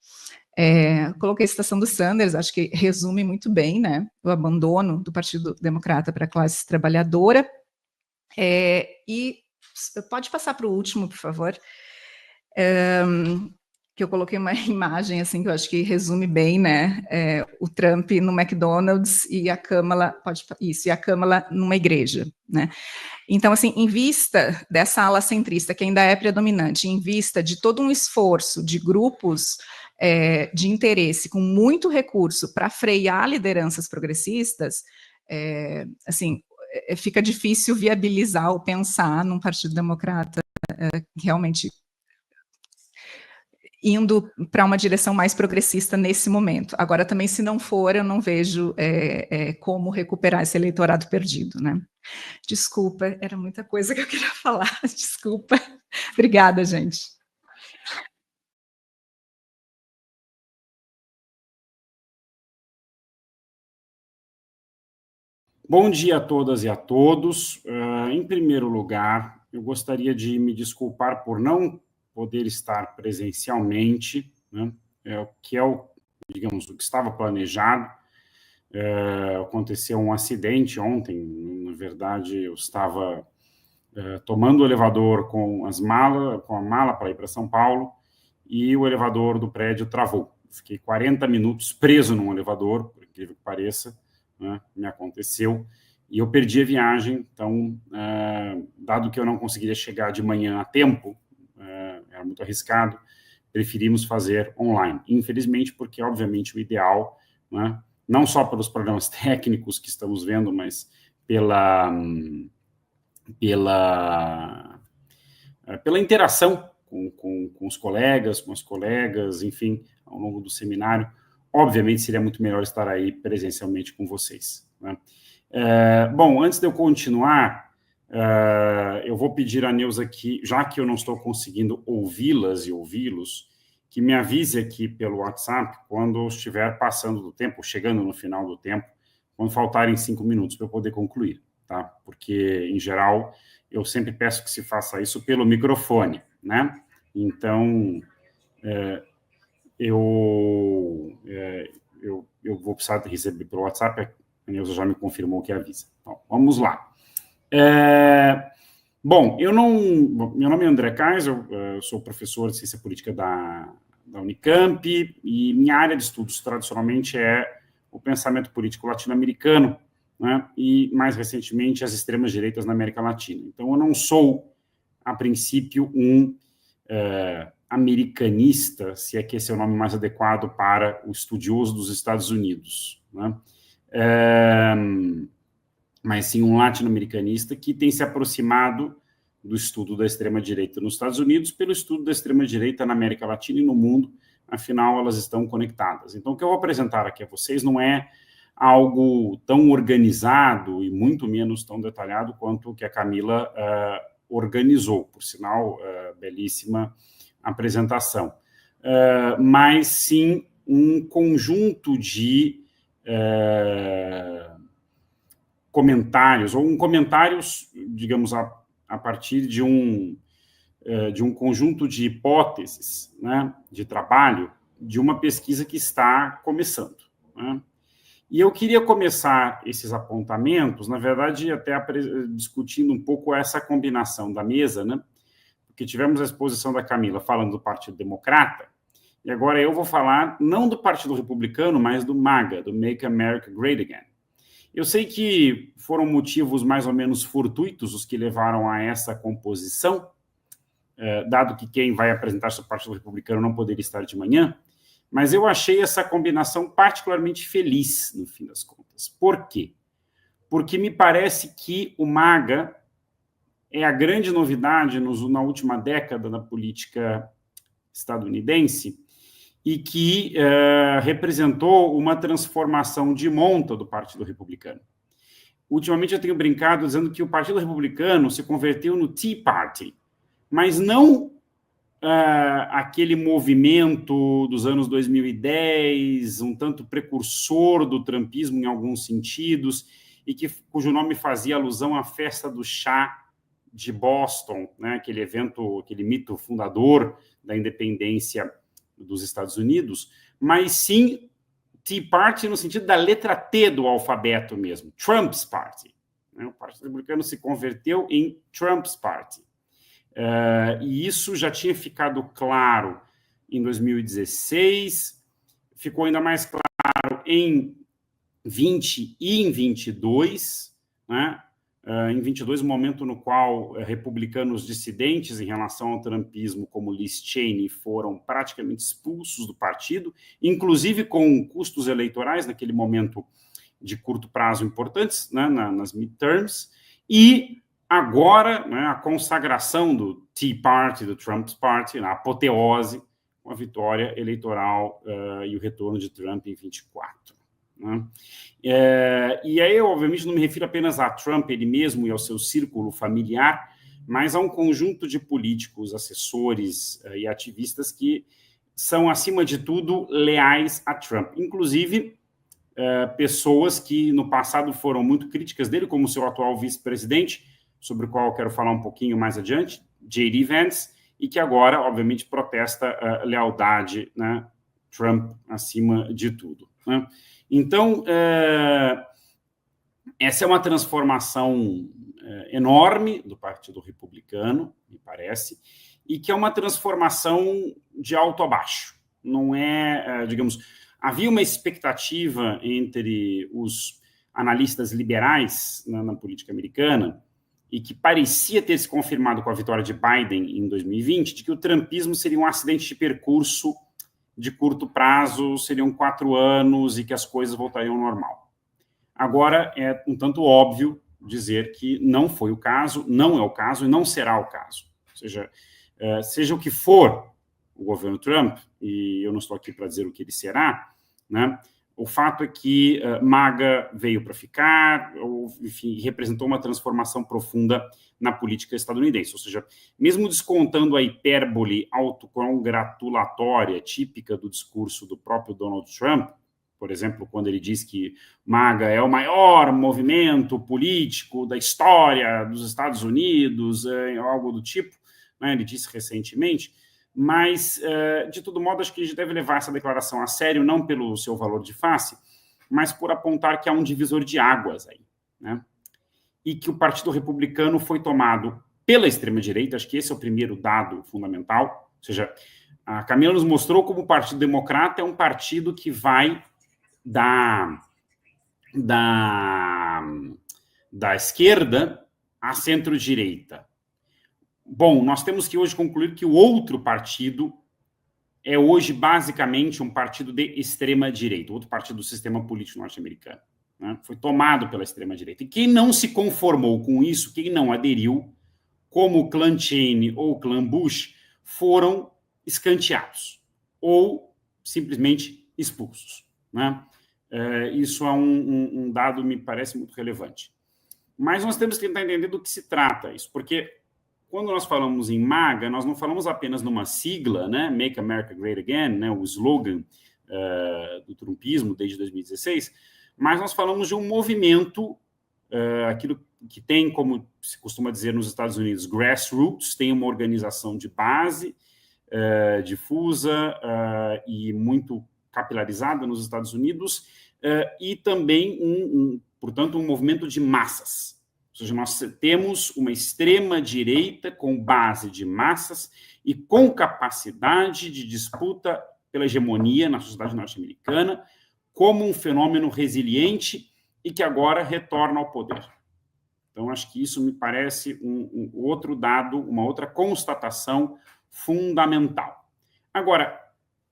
Coloquei a citação do Sanders, acho que resume muito bem, né, o abandono do Partido Democrata para a classe trabalhadora. E pode passar para o último, por favor, que eu coloquei uma imagem assim que eu acho que resume bem, né, o Trump no McDonald's e a Kamala, e a Kamala numa igreja, né. Então, assim, em vista dessa ala centrista, que ainda é predominante, em vista de todo um esforço de grupos de interesse com muito recurso para frear lideranças progressistas, assim, fica difícil viabilizar ou pensar num Partido Democrata realmente indo para uma direção mais progressista nesse momento. Agora, também, se não for, eu não vejo como recuperar esse eleitorado perdido, né? Desculpa, era muita coisa que eu queria falar, desculpa. Obrigada, gente. Bom dia a todas e a todos. Em primeiro lugar, eu gostaria de me desculpar por não poder estar presencialmente, né, digamos, o que estava planejado. Aconteceu um acidente ontem, na verdade, eu estava tomando o elevador com a mala para ir para São Paulo, e o elevador do prédio travou. Fiquei 40 minutos preso num elevador, por incrível que pareça, né, me aconteceu, e eu perdi a viagem. Então, dado que eu não conseguiria chegar de manhã a tempo, era muito arriscado, preferimos fazer online. Infelizmente, porque, obviamente, o ideal, né, não só pelos problemas técnicos que estamos vendo, mas pela interação com os colegas, com as colegas, enfim, ao longo do seminário, obviamente seria muito melhor estar aí presencialmente com vocês, né? Bom, antes de eu continuar, eu vou pedir a Neuza aqui, já que eu não estou conseguindo ouvi-las e ouvi-los, que me avise aqui pelo WhatsApp quando estiver passando do tempo, chegando no final do tempo, quando faltarem 5 minutos para eu poder concluir, tá? Porque, em geral, eu sempre peço que se faça isso pelo microfone, né? Então, eu vou precisar receber pelo WhatsApp, a Neuza já me confirmou que avisa. Então, vamos lá. Bom, meu nome é André Kaiser, eu sou professor de Ciência Política da Unicamp, e minha área de estudos, tradicionalmente, é o pensamento político latino-americano, né, e, mais recentemente, as extremas-direitas na América Latina. Então, eu não sou, a princípio, um americanista, se é que esse é o nome mais adequado para o estudioso dos Estados Unidos, né? Mas sim um latino-americanista que tem se aproximado do estudo da extrema-direita nos Estados Unidos pelo estudo da extrema-direita na América Latina e no mundo, afinal, elas estão conectadas. Então, o que eu vou apresentar aqui a vocês não é algo tão organizado e muito menos tão detalhado quanto o que a Camila organizou, por sinal, belíssima apresentação, mas sim um conjunto de comentários, ou comentários, digamos, a partir de um conjunto de hipóteses, né, de trabalho, de uma pesquisa que está começando, né? E eu queria começar esses apontamentos, na verdade, até discutindo um pouco essa combinação da mesa, né? Porque tivemos a exposição da Camila falando do Partido Democrata, e agora eu vou falar não do Partido Republicano, mas do MAGA, do Make America Great Again. Eu sei que foram motivos mais ou menos fortuitos os que levaram a essa composição, dado que quem vai apresentar o Partido Republicano não poderia estar de manhã, mas eu achei essa combinação particularmente feliz, no fim das contas. Por quê? Porque me parece que o MAGA é a grande novidade na última década da política estadunidense e que representou uma transformação de monta do Partido Republicano. Ultimamente eu tenho brincado dizendo que o Partido Republicano se converteu no Tea Party, mas não aquele movimento dos anos 2010, um tanto precursor do trumpismo em alguns sentidos, e cujo nome fazia alusão à festa do chá de Boston, né, aquele evento, aquele mito fundador da independência dos Estados Unidos, mas sim Tea Party no sentido da letra T do alfabeto mesmo, Trump's Party. Né, o Partido Republicano se converteu em Trump's Party. E isso já tinha ficado claro em 2016, ficou ainda mais claro em 20 e em 22, né? Em 22, o momento no qual republicanos dissidentes em relação ao trumpismo, como Liz Cheney, foram praticamente expulsos do partido, inclusive com custos eleitorais, naquele momento de curto prazo importantes, né, nas midterms, e agora, né, a consagração do Tea Party, do Trump's Party, a apoteose, com a vitória eleitoral e o retorno de Trump em 24. Né? E aí, eu, obviamente, não me refiro apenas a Trump, ele mesmo e ao seu círculo familiar, mas a um conjunto de políticos, assessores e ativistas que são, acima de tudo, leais a Trump. Inclusive, pessoas que no passado foram muito críticas dele, como o seu atual vice-presidente, sobre o qual eu quero falar um pouquinho mais adiante, J.D. Vance, e que agora, obviamente, protesta a lealdade, né, Trump acima de tudo. Né? Então, essa é uma transformação enorme do Partido Republicano, me parece, e que é uma transformação de alto a baixo. Não é, digamos, havia uma expectativa entre os analistas liberais na política americana, e que parecia ter se confirmado com a vitória de Biden em 2020, de que o trumpismo seria um acidente de percurso de curto prazo, seriam 4 anos e que as coisas voltariam ao normal. Agora, é um tanto óbvio dizer que não foi o caso, não é o caso e não será o caso. Ou seja, seja o que for o governo Trump, e eu não estou aqui para dizer o que ele será, né? O fato é que MAGA veio para ficar, ou, enfim, representou uma transformação profunda na política estadunidense. Ou seja, mesmo descontando a hipérbole autocongratulatória típica do discurso do próprio Donald Trump, por exemplo, quando ele diz que MAGA é o maior movimento político da história dos Estados Unidos, algo do tipo, né, ele disse recentemente. Mas, de todo modo, acho que a gente deve levar essa declaração a sério, não pelo seu valor de face, mas por apontar que há um divisor de águas aí, né? E que o Partido Republicano foi tomado pela extrema-direita, acho que esse é o primeiro dado fundamental, ou seja, a Camila nos mostrou como o Partido Democrata é um partido que vai da esquerda à centro-direita. Bom, nós temos que hoje concluir que o outro partido é hoje basicamente um partido de extrema-direita, outro partido do sistema político norte-americano, né? Foi tomado pela extrema-direita. E quem não se conformou com isso, quem não aderiu, como o clã Cheney ou o clã Bush, foram escanteados ou simplesmente expulsos, né? Isso é um dado, me parece, muito relevante. Mas nós temos que tentar entender do que se trata isso, porque quando nós falamos em MAGA, nós não falamos apenas numa sigla, né? Make America Great Again, né? O slogan do trumpismo desde 2016, mas nós falamos de um movimento, aquilo que tem, como se costuma dizer nos Estados Unidos, grassroots, tem uma organização de base, difusa e muito capilarizada nos Estados Unidos, e também, portanto, um movimento de massas. Ou seja, nós temos uma extrema-direita com base de massas e com capacidade de disputa pela hegemonia na sociedade norte-americana, como um fenômeno resiliente e que agora retorna ao poder. Então, acho que isso me parece um outro dado, uma outra constatação fundamental. Agora,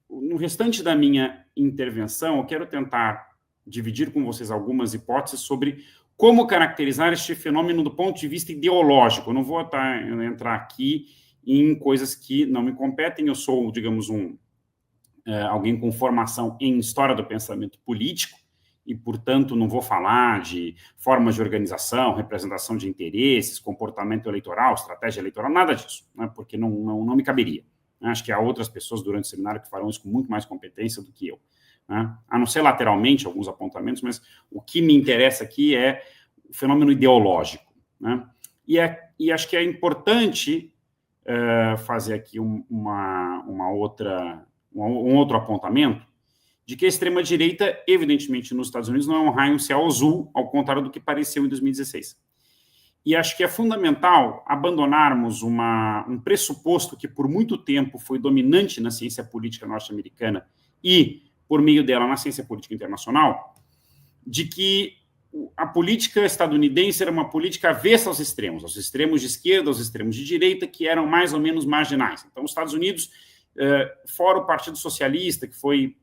no restante da minha intervenção, eu quero tentar dividir com vocês algumas hipóteses sobre como caracterizar este fenômeno do ponto de vista ideológico. Eu não vou entrar aqui em coisas que não me competem. Eu sou, digamos, alguém com formação em história do pensamento político e, portanto, não vou falar de formas de organização, representação de interesses, comportamento eleitoral, estratégia eleitoral, nada disso, né, porque não me caberia. Acho que há outras pessoas durante o seminário que farão isso com muito mais competência do que eu. Né? A não ser lateralmente alguns apontamentos, mas o que me interessa aqui é o fenômeno ideológico. Né? E acho que é importante fazer aqui um outro apontamento de que a extrema-direita, evidentemente, nos Estados Unidos, não é um raio no céu azul, ao contrário do que pareceu em 2016. E acho que é fundamental abandonarmos um pressuposto que, por muito tempo, foi dominante na ciência política norte-americana e, por meio dela, na ciência política internacional, de que a política estadunidense era uma política avessa aos extremos de esquerda, aos extremos de direita, que eram mais ou menos marginais. Então, os Estados Unidos, fora o Partido Socialista, que foi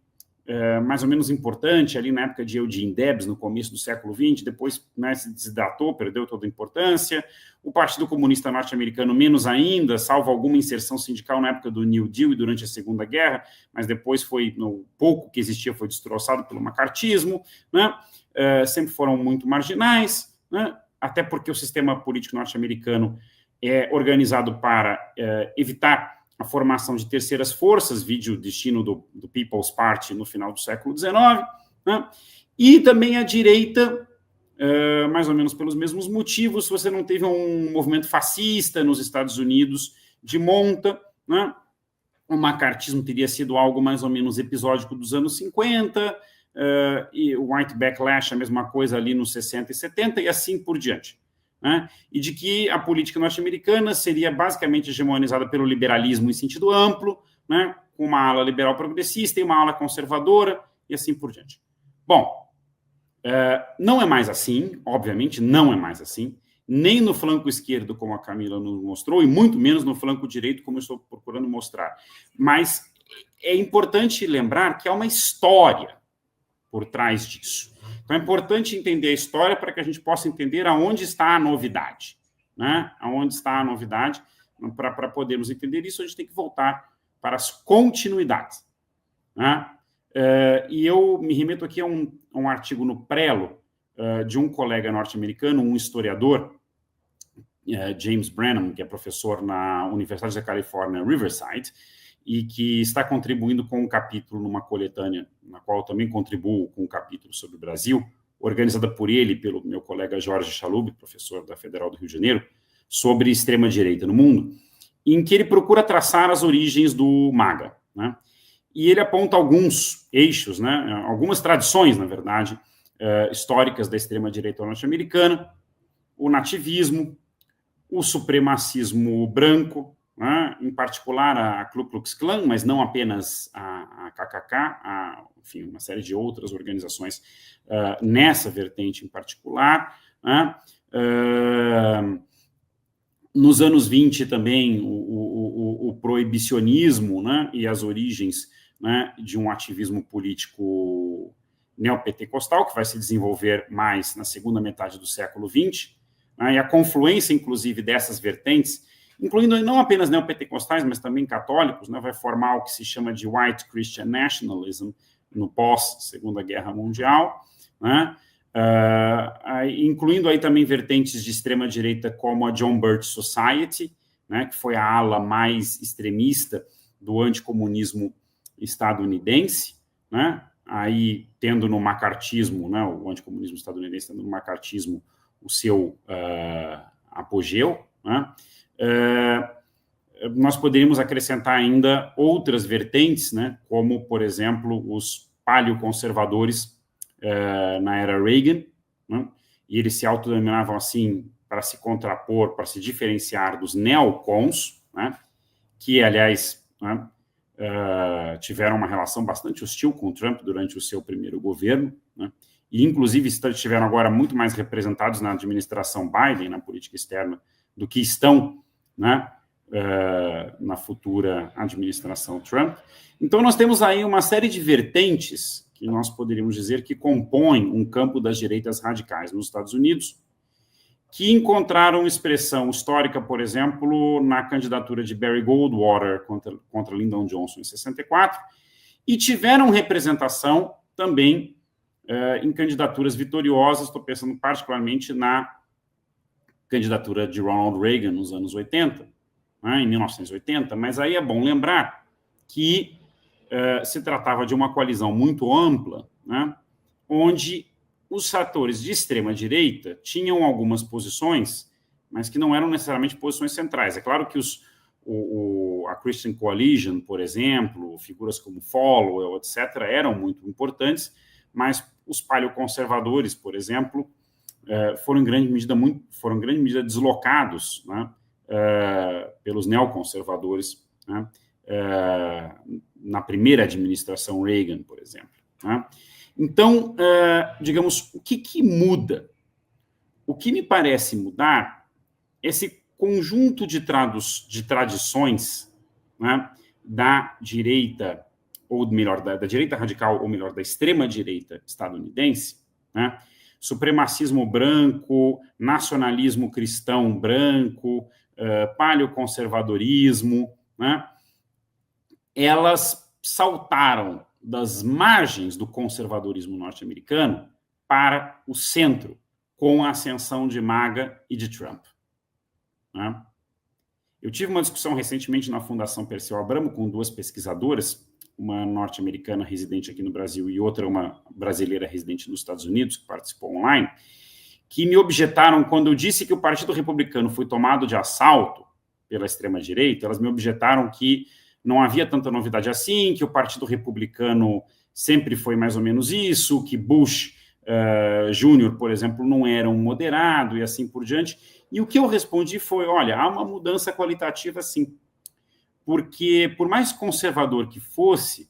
mais ou menos importante ali na época de Eugene Debs, no começo do século XX, depois, né, se desidratou, perdeu toda a importância. O Partido Comunista Norte-Americano, menos ainda, salvo alguma inserção sindical na época do New Deal e durante a Segunda Guerra, mas depois no pouco que existia foi destroçado pelo macartismo, né? Sempre foram muito marginais, né? Até porque o sistema político norte-americano é organizado para evitar a formação de terceiras forças, vide o destino do People's Party no final do século XIX, né? E também a direita, mais ou menos pelos mesmos motivos. Se você não teve um movimento fascista nos Estados Unidos de monta, né? O macartismo teria sido algo mais ou menos episódico dos anos 50, e o White Backlash, a mesma coisa ali nos 60 e 70, e assim por diante. Né? E de que a política norte-americana seria basicamente hegemonizada pelo liberalismo em sentido amplo, né? Com uma ala liberal progressista e uma ala conservadora, e assim por diante. Bom, não é mais assim, obviamente, não é mais assim, nem no flanco esquerdo, como a Camila nos mostrou, e muito menos no flanco direito, como eu estou procurando mostrar. Mas é importante lembrar que há uma história por trás disso. Então, é importante entender a história para que a gente possa entender aonde está a novidade. Né? Aonde está a novidade. Para podermos entender isso, a gente tem que voltar para as continuidades. Né? E eu me remeto aqui a um artigo no Prelo de um colega norte-americano, um historiador, James Branham, que é professor na Universidade da Califórnia, Riverside, e que está contribuindo com um capítulo numa coletânea, na qual eu também contribuo com um capítulo sobre o Brasil, organizada por ele e pelo meu colega Jorge Chalub, professor da Federal do Rio de Janeiro, sobre extrema-direita no mundo, em que ele procura traçar as origens do MAGA. Né? E ele aponta alguns eixos, né? Algumas tradições, na verdade, históricas da extrema-direita norte-americana, o nativismo, o supremacismo branco, né? Em particular a Ku Klux Klan, mas não apenas a KKK, enfim, uma série de outras organizações nessa vertente em particular. Né? Nos anos 20 também o proibicionismo, né? E as origens, né, de um ativismo político neopentecostal, que vai se desenvolver mais na segunda metade do século XX, né, e a confluência, inclusive, dessas vertentes, incluindo não apenas neopentecostais, mas também católicos, né, vai formar o que se chama de White Christian Nationalism no pós-Segunda Guerra Mundial, né, incluindo aí também vertentes de extrema-direita como a John Birch Society, né, que foi a ala mais extremista do anticomunismo estadunidense, né, aí tendo no macartismo, né, o anticomunismo estadunidense tendo no macartismo o seu apogeu, né. Nós poderíamos acrescentar ainda outras vertentes, né, como, por exemplo, os paleoconservadores na era Reagan, né, e eles se autodenominavam assim para se contrapor, para se diferenciar dos neocons, né, que, aliás, né, tiveram uma relação bastante hostil com o Trump durante o seu primeiro governo, né, e, inclusive, estiveram agora muito mais representados na administração Biden, na política externa, do que estão, né, na futura administração Trump. Então, nós temos aí uma série de vertentes que nós poderíamos dizer que compõem um campo das direitas radicais nos Estados Unidos, que encontraram expressão histórica, por exemplo, na candidatura de Barry Goldwater contra Lyndon Johnson em 64, e tiveram representação também em candidaturas vitoriosas, estou pensando particularmente na candidatura de Ronald Reagan nos anos 80, né, em 1980, mas aí é bom lembrar que se tratava de uma coalizão muito ampla, né, onde os atores de extrema-direita tinham algumas posições, mas que não eram necessariamente posições centrais. É claro que a Christian Coalition, por exemplo, figuras como Falwell, etc., eram muito importantes, mas os paleoconservadores, por exemplo, foram em grande medida deslocados, né, pelos neoconservadores, né, na primeira administração Reagan, por exemplo, né? Então, digamos, o que muda? O que me parece mudar é esse conjunto de tradições, né, da direita, ou melhor, da direita radical, ou melhor, da extrema-direita estadunidense, né, supremacismo branco, nacionalismo cristão branco, paleoconservadorismo, né, elas saltaram das margens do conservadorismo norte-americano para o centro, com a ascensão de MAGA e de Trump, né? Eu tive uma discussão recentemente na Fundação Perseu Abramo com duas pesquisadoras, uma norte-americana residente aqui no Brasil e outra uma brasileira residente nos Estados Unidos, que participou online, que me objetaram quando eu disse que o Partido Republicano foi tomado de assalto pela extrema-direita. Elas me objetaram que não havia tanta novidade assim, que o Partido Republicano sempre foi mais ou menos isso, que Bush Júnior, por exemplo, não era um moderado e assim por diante. E o que eu respondi foi, olha, há uma mudança qualitativa sim, porque por mais conservador que fosse,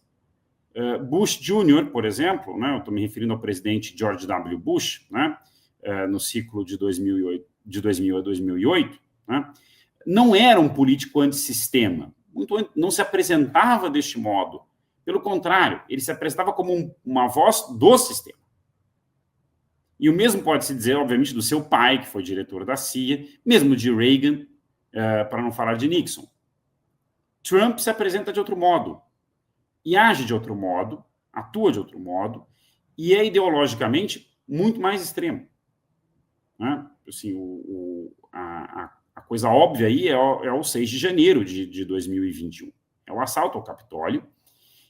Bush Júnior, por exemplo, né, eu estou me referindo ao presidente George W. Bush, né, no ciclo de 2000 a 2008, né, não era um político antissistema, não se apresentava deste modo. Pelo contrário, ele se apresentava como uma voz do sistema. E o mesmo pode-se dizer, obviamente, do seu pai, que foi diretor da CIA, mesmo de Reagan, para não falar de Nixon. Trump se apresenta de outro modo, e age de outro modo, atua de outro modo, e é ideologicamente muito mais extremo, né? Assim, a coisa óbvia aí é o 6 de janeiro de 2021. É o assalto ao Capitólio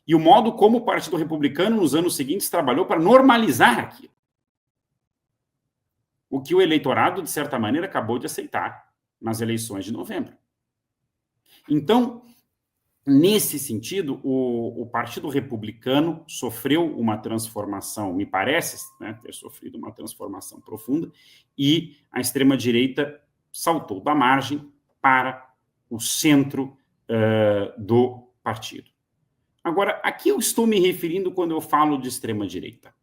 e o modo como o Partido Republicano, nos anos seguintes, trabalhou para normalizar aquilo. O que o eleitorado, de certa maneira, acabou de aceitar nas eleições de novembro. Então, nesse sentido, o Partido Republicano sofreu uma transformação, me parece, né, ter sofrido uma transformação profunda, e a extrema-direita saltou da margem para o centro do partido. Agora, a que eu estou me referindo quando eu falo de extrema-direita,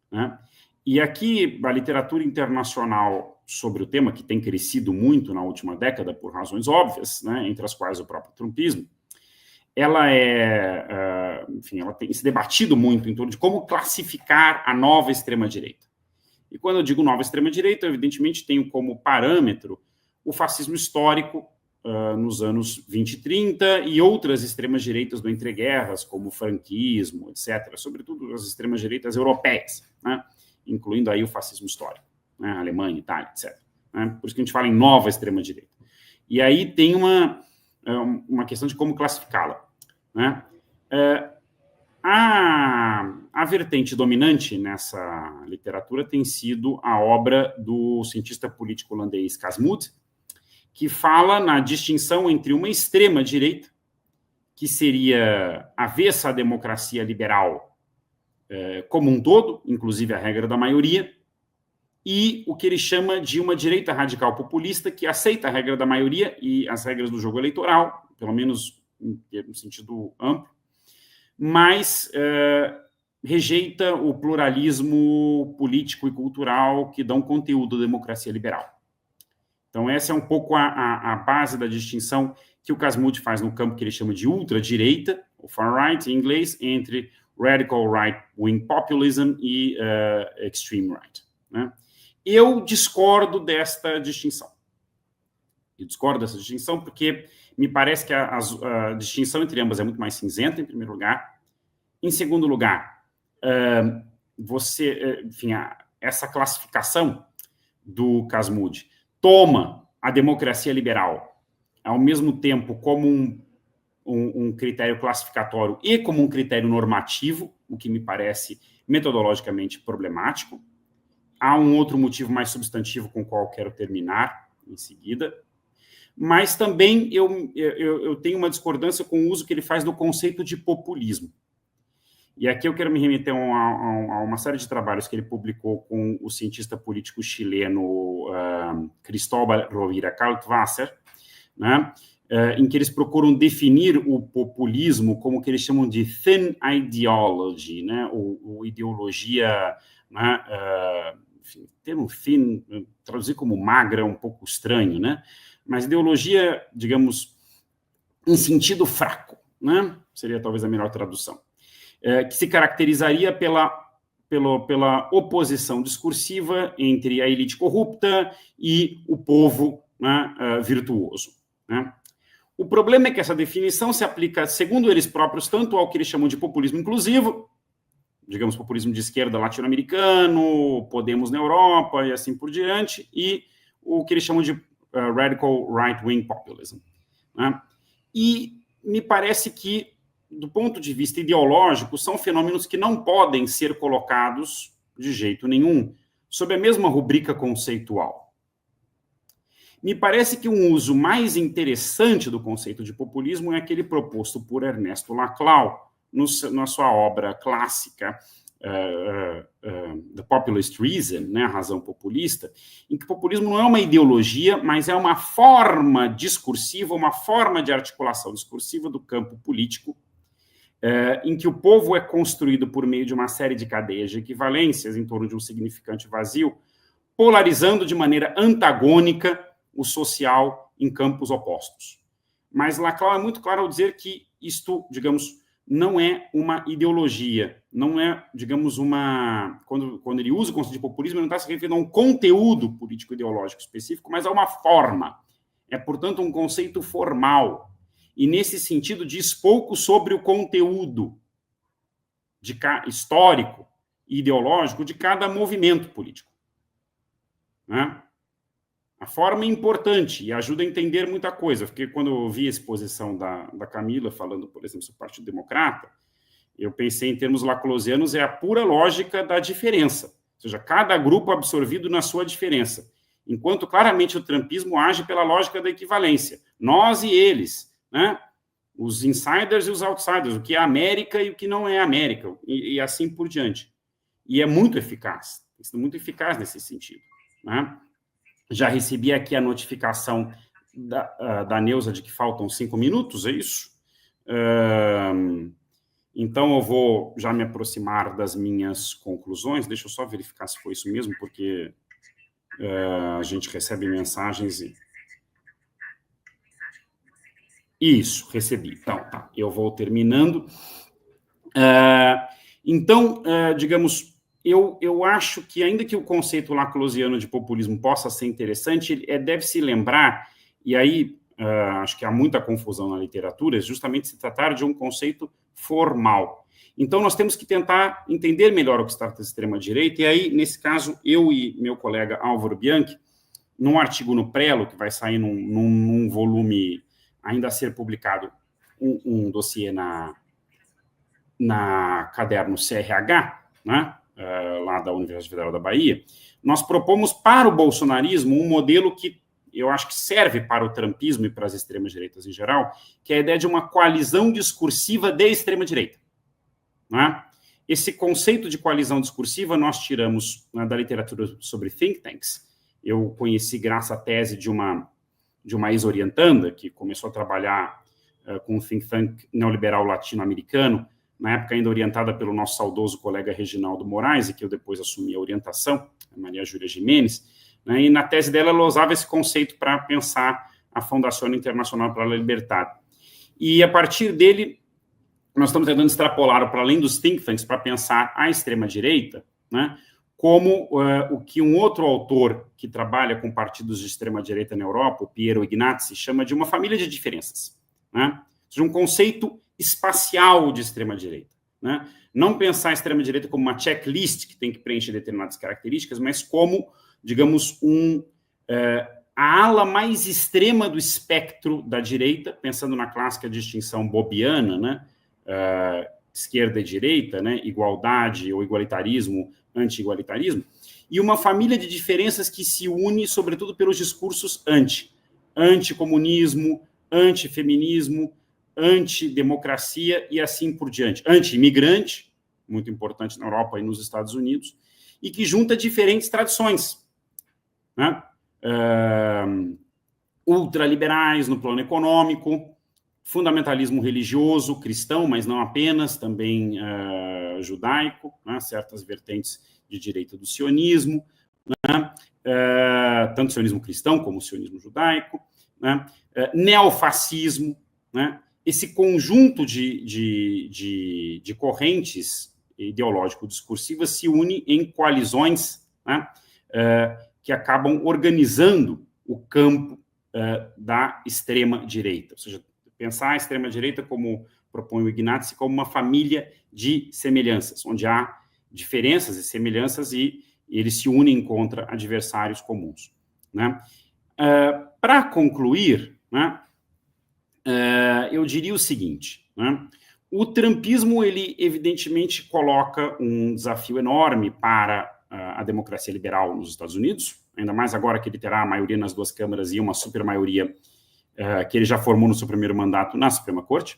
né? E aqui, a literatura internacional sobre o tema, que tem crescido muito na última década, por razões óbvias, né, entre as quais o próprio trumpismo, ela enfim, ela tem se debatido muito em torno de como classificar a nova extrema-direita. E quando eu digo nova extrema-direita, eu evidentemente tenho como parâmetro o fascismo histórico nos anos 20 e 30 e outras extremas-direitas do entreguerras, como o franquismo, etc., sobretudo as extremas-direitas europeias, né? Incluindo aí o fascismo histórico, né? Alemanha, Itália, etc., né? Por isso que a gente fala em nova extrema-direita. E aí tem uma questão de como classificá-la, né? A vertente dominante nessa literatura tem sido a obra do cientista político holandês Casmud, que fala na distinção entre uma extrema-direita, que seria avessa à democracia liberal como um todo, inclusive a regra da maioria, e o que ele chama de uma direita radical populista, que aceita a regra da maioria e as regras do jogo eleitoral, pelo menos no sentido amplo, mas rejeita o pluralismo político e cultural que dão conteúdo à democracia liberal. Então, essa é um pouco a base da distinção que o Casmud faz no campo que ele chama de ultradireita, ou far-right em inglês, entre radical right-wing populism e extreme right, né? Eu discordo desta distinção. Eu discordo dessa distinção porque me parece que a distinção entre ambas é muito mais cinzenta, em primeiro lugar. Em segundo lugar, essa classificação do Casmud toma a democracia liberal, ao mesmo tempo, como um critério classificatório e como um critério normativo, o que me parece metodologicamente problemático. Há um outro motivo mais substantivo com o qual quero terminar em seguida, mas também eu tenho uma discordância com o uso que ele faz do conceito de populismo. E aqui eu quero me remeter a uma série de trabalhos que ele publicou com o cientista político chileno Cristóbal Rovira Kaltwasser, né, em que eles procuram definir o populismo como o que eles chamam de thin ideology, né, ou ideologia, né, enfim, termo thin, traduzir como magra é um pouco estranho, né, mas ideologia, digamos, em sentido fraco, né, seria talvez a melhor tradução. Que se caracterizaria pela oposição discursiva entre a elite corrupta e o povo, né, virtuoso, né? O problema é que essa definição se aplica, segundo eles próprios, tanto ao que eles chamam de populismo inclusivo, digamos, populismo de esquerda latino-americano, Podemos na Europa e assim por diante, e o que eles chamam de radical right-wing populism, né? E me parece que, do ponto de vista ideológico, são fenômenos que não podem ser colocados de jeito nenhum sob a mesma rubrica conceitual. Me parece que um uso mais interessante do conceito de populismo é aquele proposto por Ernesto Laclau na sua obra clássica The Populist Reason, né, a razão populista, em que o populismo não é uma ideologia, mas é uma forma discursiva, uma forma de articulação discursiva do campo político, em que o povo é construído por meio de uma série de cadeias de equivalências em torno de um significante vazio, polarizando de maneira antagônica o social em campos opostos. Mas Laclau é muito claro ao dizer que isto, digamos, não é uma ideologia, não é, digamos, quando ele usa o conceito de populismo, ele não está se referindo a um conteúdo político-ideológico específico, mas a uma forma. É, portanto, um conceito formal. E, nesse sentido, diz pouco sobre o conteúdo histórico e ideológico de cada movimento político, né? A forma é importante e ajuda a entender muita coisa, porque quando eu ouvi a exposição da Camila falando, por exemplo, sobre o Partido Democrata, eu pensei em termos laclausianos, é a pura lógica da diferença, ou seja, cada grupo absorvido na sua diferença, enquanto claramente o trumpismo age pela lógica da equivalência, nós e eles, né? Os insiders e os outsiders, o que é América e o que não é América, e assim por diante. E é muito eficaz nesse sentido, né? Já recebi aqui a notificação da Neuza de que faltam 5 minutos, é isso? Então, eu vou já me aproximar das minhas conclusões. Deixa eu só verificar se foi isso mesmo, porque a gente recebe mensagens e... Isso, recebi. Então, tá, eu vou terminando. Então, digamos, eu acho que, ainda que o conceito laclosiano de populismo possa ser interessante, deve-se lembrar, e aí acho que há muita confusão na literatura, justamente se tratar de um conceito formal. Então, nós temos que tentar entender melhor o que se trata de extrema-direita, e aí, nesse caso, eu e meu colega Álvaro Bianchi, num artigo no Prelo, que vai sair num volume ainda a ser publicado, um dossiê na caderno CRH, né, lá da Universidade Federal da Bahia, nós propomos para o bolsonarismo um modelo que eu acho que serve para o trumpismo e para as extremas-direitas em geral, que é a ideia de uma coalizão discursiva de extrema-direita. Né? Esse conceito de coalizão discursiva nós tiramos, né, da literatura sobre think tanks. Eu conheci graças à tese de uma ex-orientanda que começou a trabalhar com um think tank neoliberal latino-americano, na época ainda orientada pelo nosso saudoso colega Reginaldo Moraes, e que eu depois assumi a orientação, a Maria Júlia Jimenez, né, e na tese dela ela usava esse conceito para pensar a Fundação Internacional para a Liberdade. E a partir dele, nós estamos tentando extrapolar para além dos think tanks para pensar a extrema-direita, né, como o que um outro autor que trabalha com partidos de extrema-direita na Europa, o Piero Ignazzi, chama de uma família de diferenças, né, de um conceito espacial de extrema-direita, né? Não pensar a extrema-direita como uma checklist que tem que preencher determinadas características, mas como, digamos, a ala mais extrema do espectro da direita, pensando na clássica distinção bobiana, né? Esquerda e direita, né? Igualdade ou igualitarismo, anti-igualitarismo, e uma família de diferenças que se une, sobretudo, pelos discursos anti-comunismo, anti-feminismo, antidemocracia e assim por diante. Anti-imigrante, muito importante na Europa e nos Estados Unidos, e que junta diferentes tradições, né? Ultraliberais no plano econômico, fundamentalismo religioso, cristão, mas não apenas, também judaico, né? Certas vertentes de direita do sionismo, né? Tanto sionismo cristão como sionismo judaico, né? Neofascismo, né? Esse conjunto de correntes ideológico-discursivas se une em coalizões, né, que acabam organizando o campo da extrema-direita. Ou seja, pensar a extrema-direita, como propõe o Ignazzi, como uma família de semelhanças, onde há diferenças e semelhanças e eles se unem contra adversários comuns. Né? Para concluir, né, eu diria o seguinte, né? O trumpismo, ele evidentemente coloca um desafio enorme para a democracia liberal nos Estados Unidos, ainda mais agora que ele terá a maioria nas duas câmaras e uma supermaioria que ele já formou no seu primeiro mandato na Suprema Corte.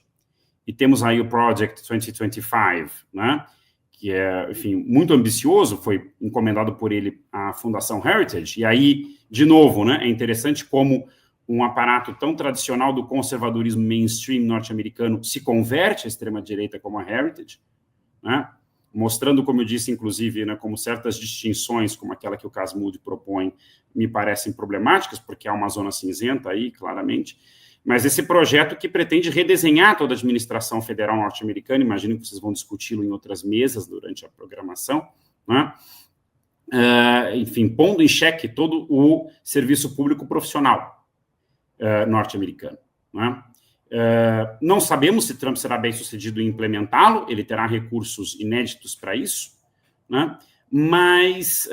E temos aí o Project 2025, né? Que é, enfim, muito ambicioso, foi encomendado por ele à Fundação Heritage, e aí, de novo, né, é interessante como um aparato tão tradicional do conservadorismo mainstream norte-americano se converte à extrema-direita como a Heritage, né? Mostrando, como eu disse, inclusive, né, como certas distinções, como aquela que o Cas Mudde propõe, me parecem problemáticas, porque há uma zona cinzenta aí, claramente, mas esse projeto que pretende redesenhar toda a administração federal norte-americana, imagino que vocês vão discuti-lo em outras mesas durante a programação, né? Enfim, pondo em xeque todo o serviço público profissional norte-americano, né? Não sabemos se Trump será bem sucedido em implementá-lo, ele terá recursos inéditos para isso, né? Mas,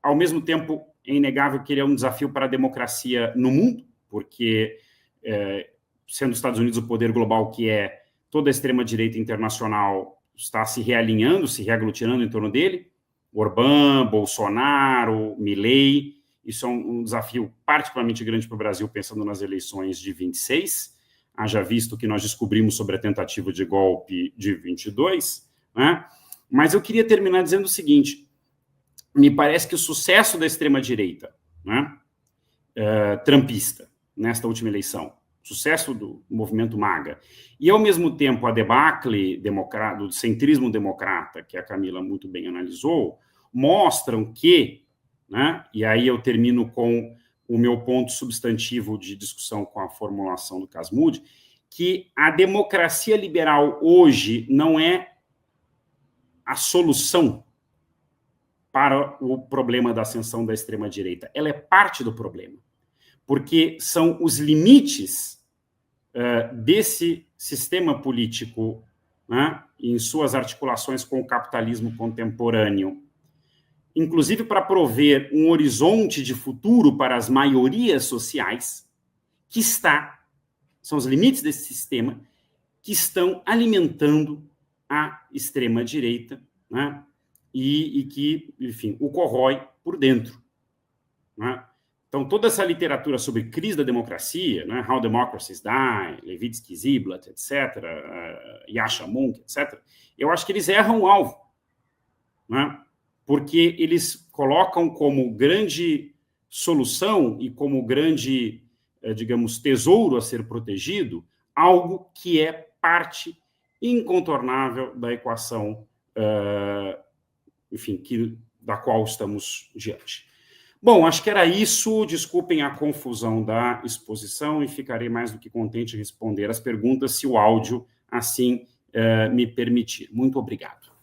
ao mesmo tempo, é inegável que ele é um desafio para a democracia no mundo, porque, sendo os Estados Unidos o poder global que é, toda a extrema-direita internacional está se realinhando, se reaglutinando em torno dele, Orbán, Bolsonaro, Milei. Isso é um desafio particularmente grande para o Brasil, pensando nas eleições de 26, haja visto que nós descobrimos sobre a tentativa de golpe de 22, né? Mas eu queria terminar dizendo o seguinte, me parece que o sucesso da extrema-direita, né, trumpista, nesta última eleição, sucesso do movimento MAGA, e, ao mesmo tempo, a debacle do centrismo democrata, que a Camila muito bem analisou, mostram que, né, e aí eu termino com o meu ponto substantivo de discussão com a formulação do Cas Mudde, que a democracia liberal hoje não é a solução para o problema da ascensão da extrema-direita. Ela é parte do problema, porque são os limites desse sistema político, né, em suas articulações com o capitalismo contemporâneo, inclusive para prover um horizonte de futuro para as maiorias sociais, são os limites desse sistema que estão alimentando a extrema-direita, né, e que, enfim, o corrói por dentro, né? Então, toda essa literatura sobre crise da democracia, né, How Democracies Die, Levitsky, Ziblatt, etc., Yasha Monk, etc., eu acho que eles erram o alvo, né? Porque eles colocam como grande solução e como grande, digamos, tesouro a ser protegido, algo que é parte incontornável da equação, enfim, da qual estamos diante. Bom, acho que era isso. Desculpem a confusão da exposição e ficarei mais do que contente em responder as perguntas, se o áudio assim me permitir. Muito obrigado.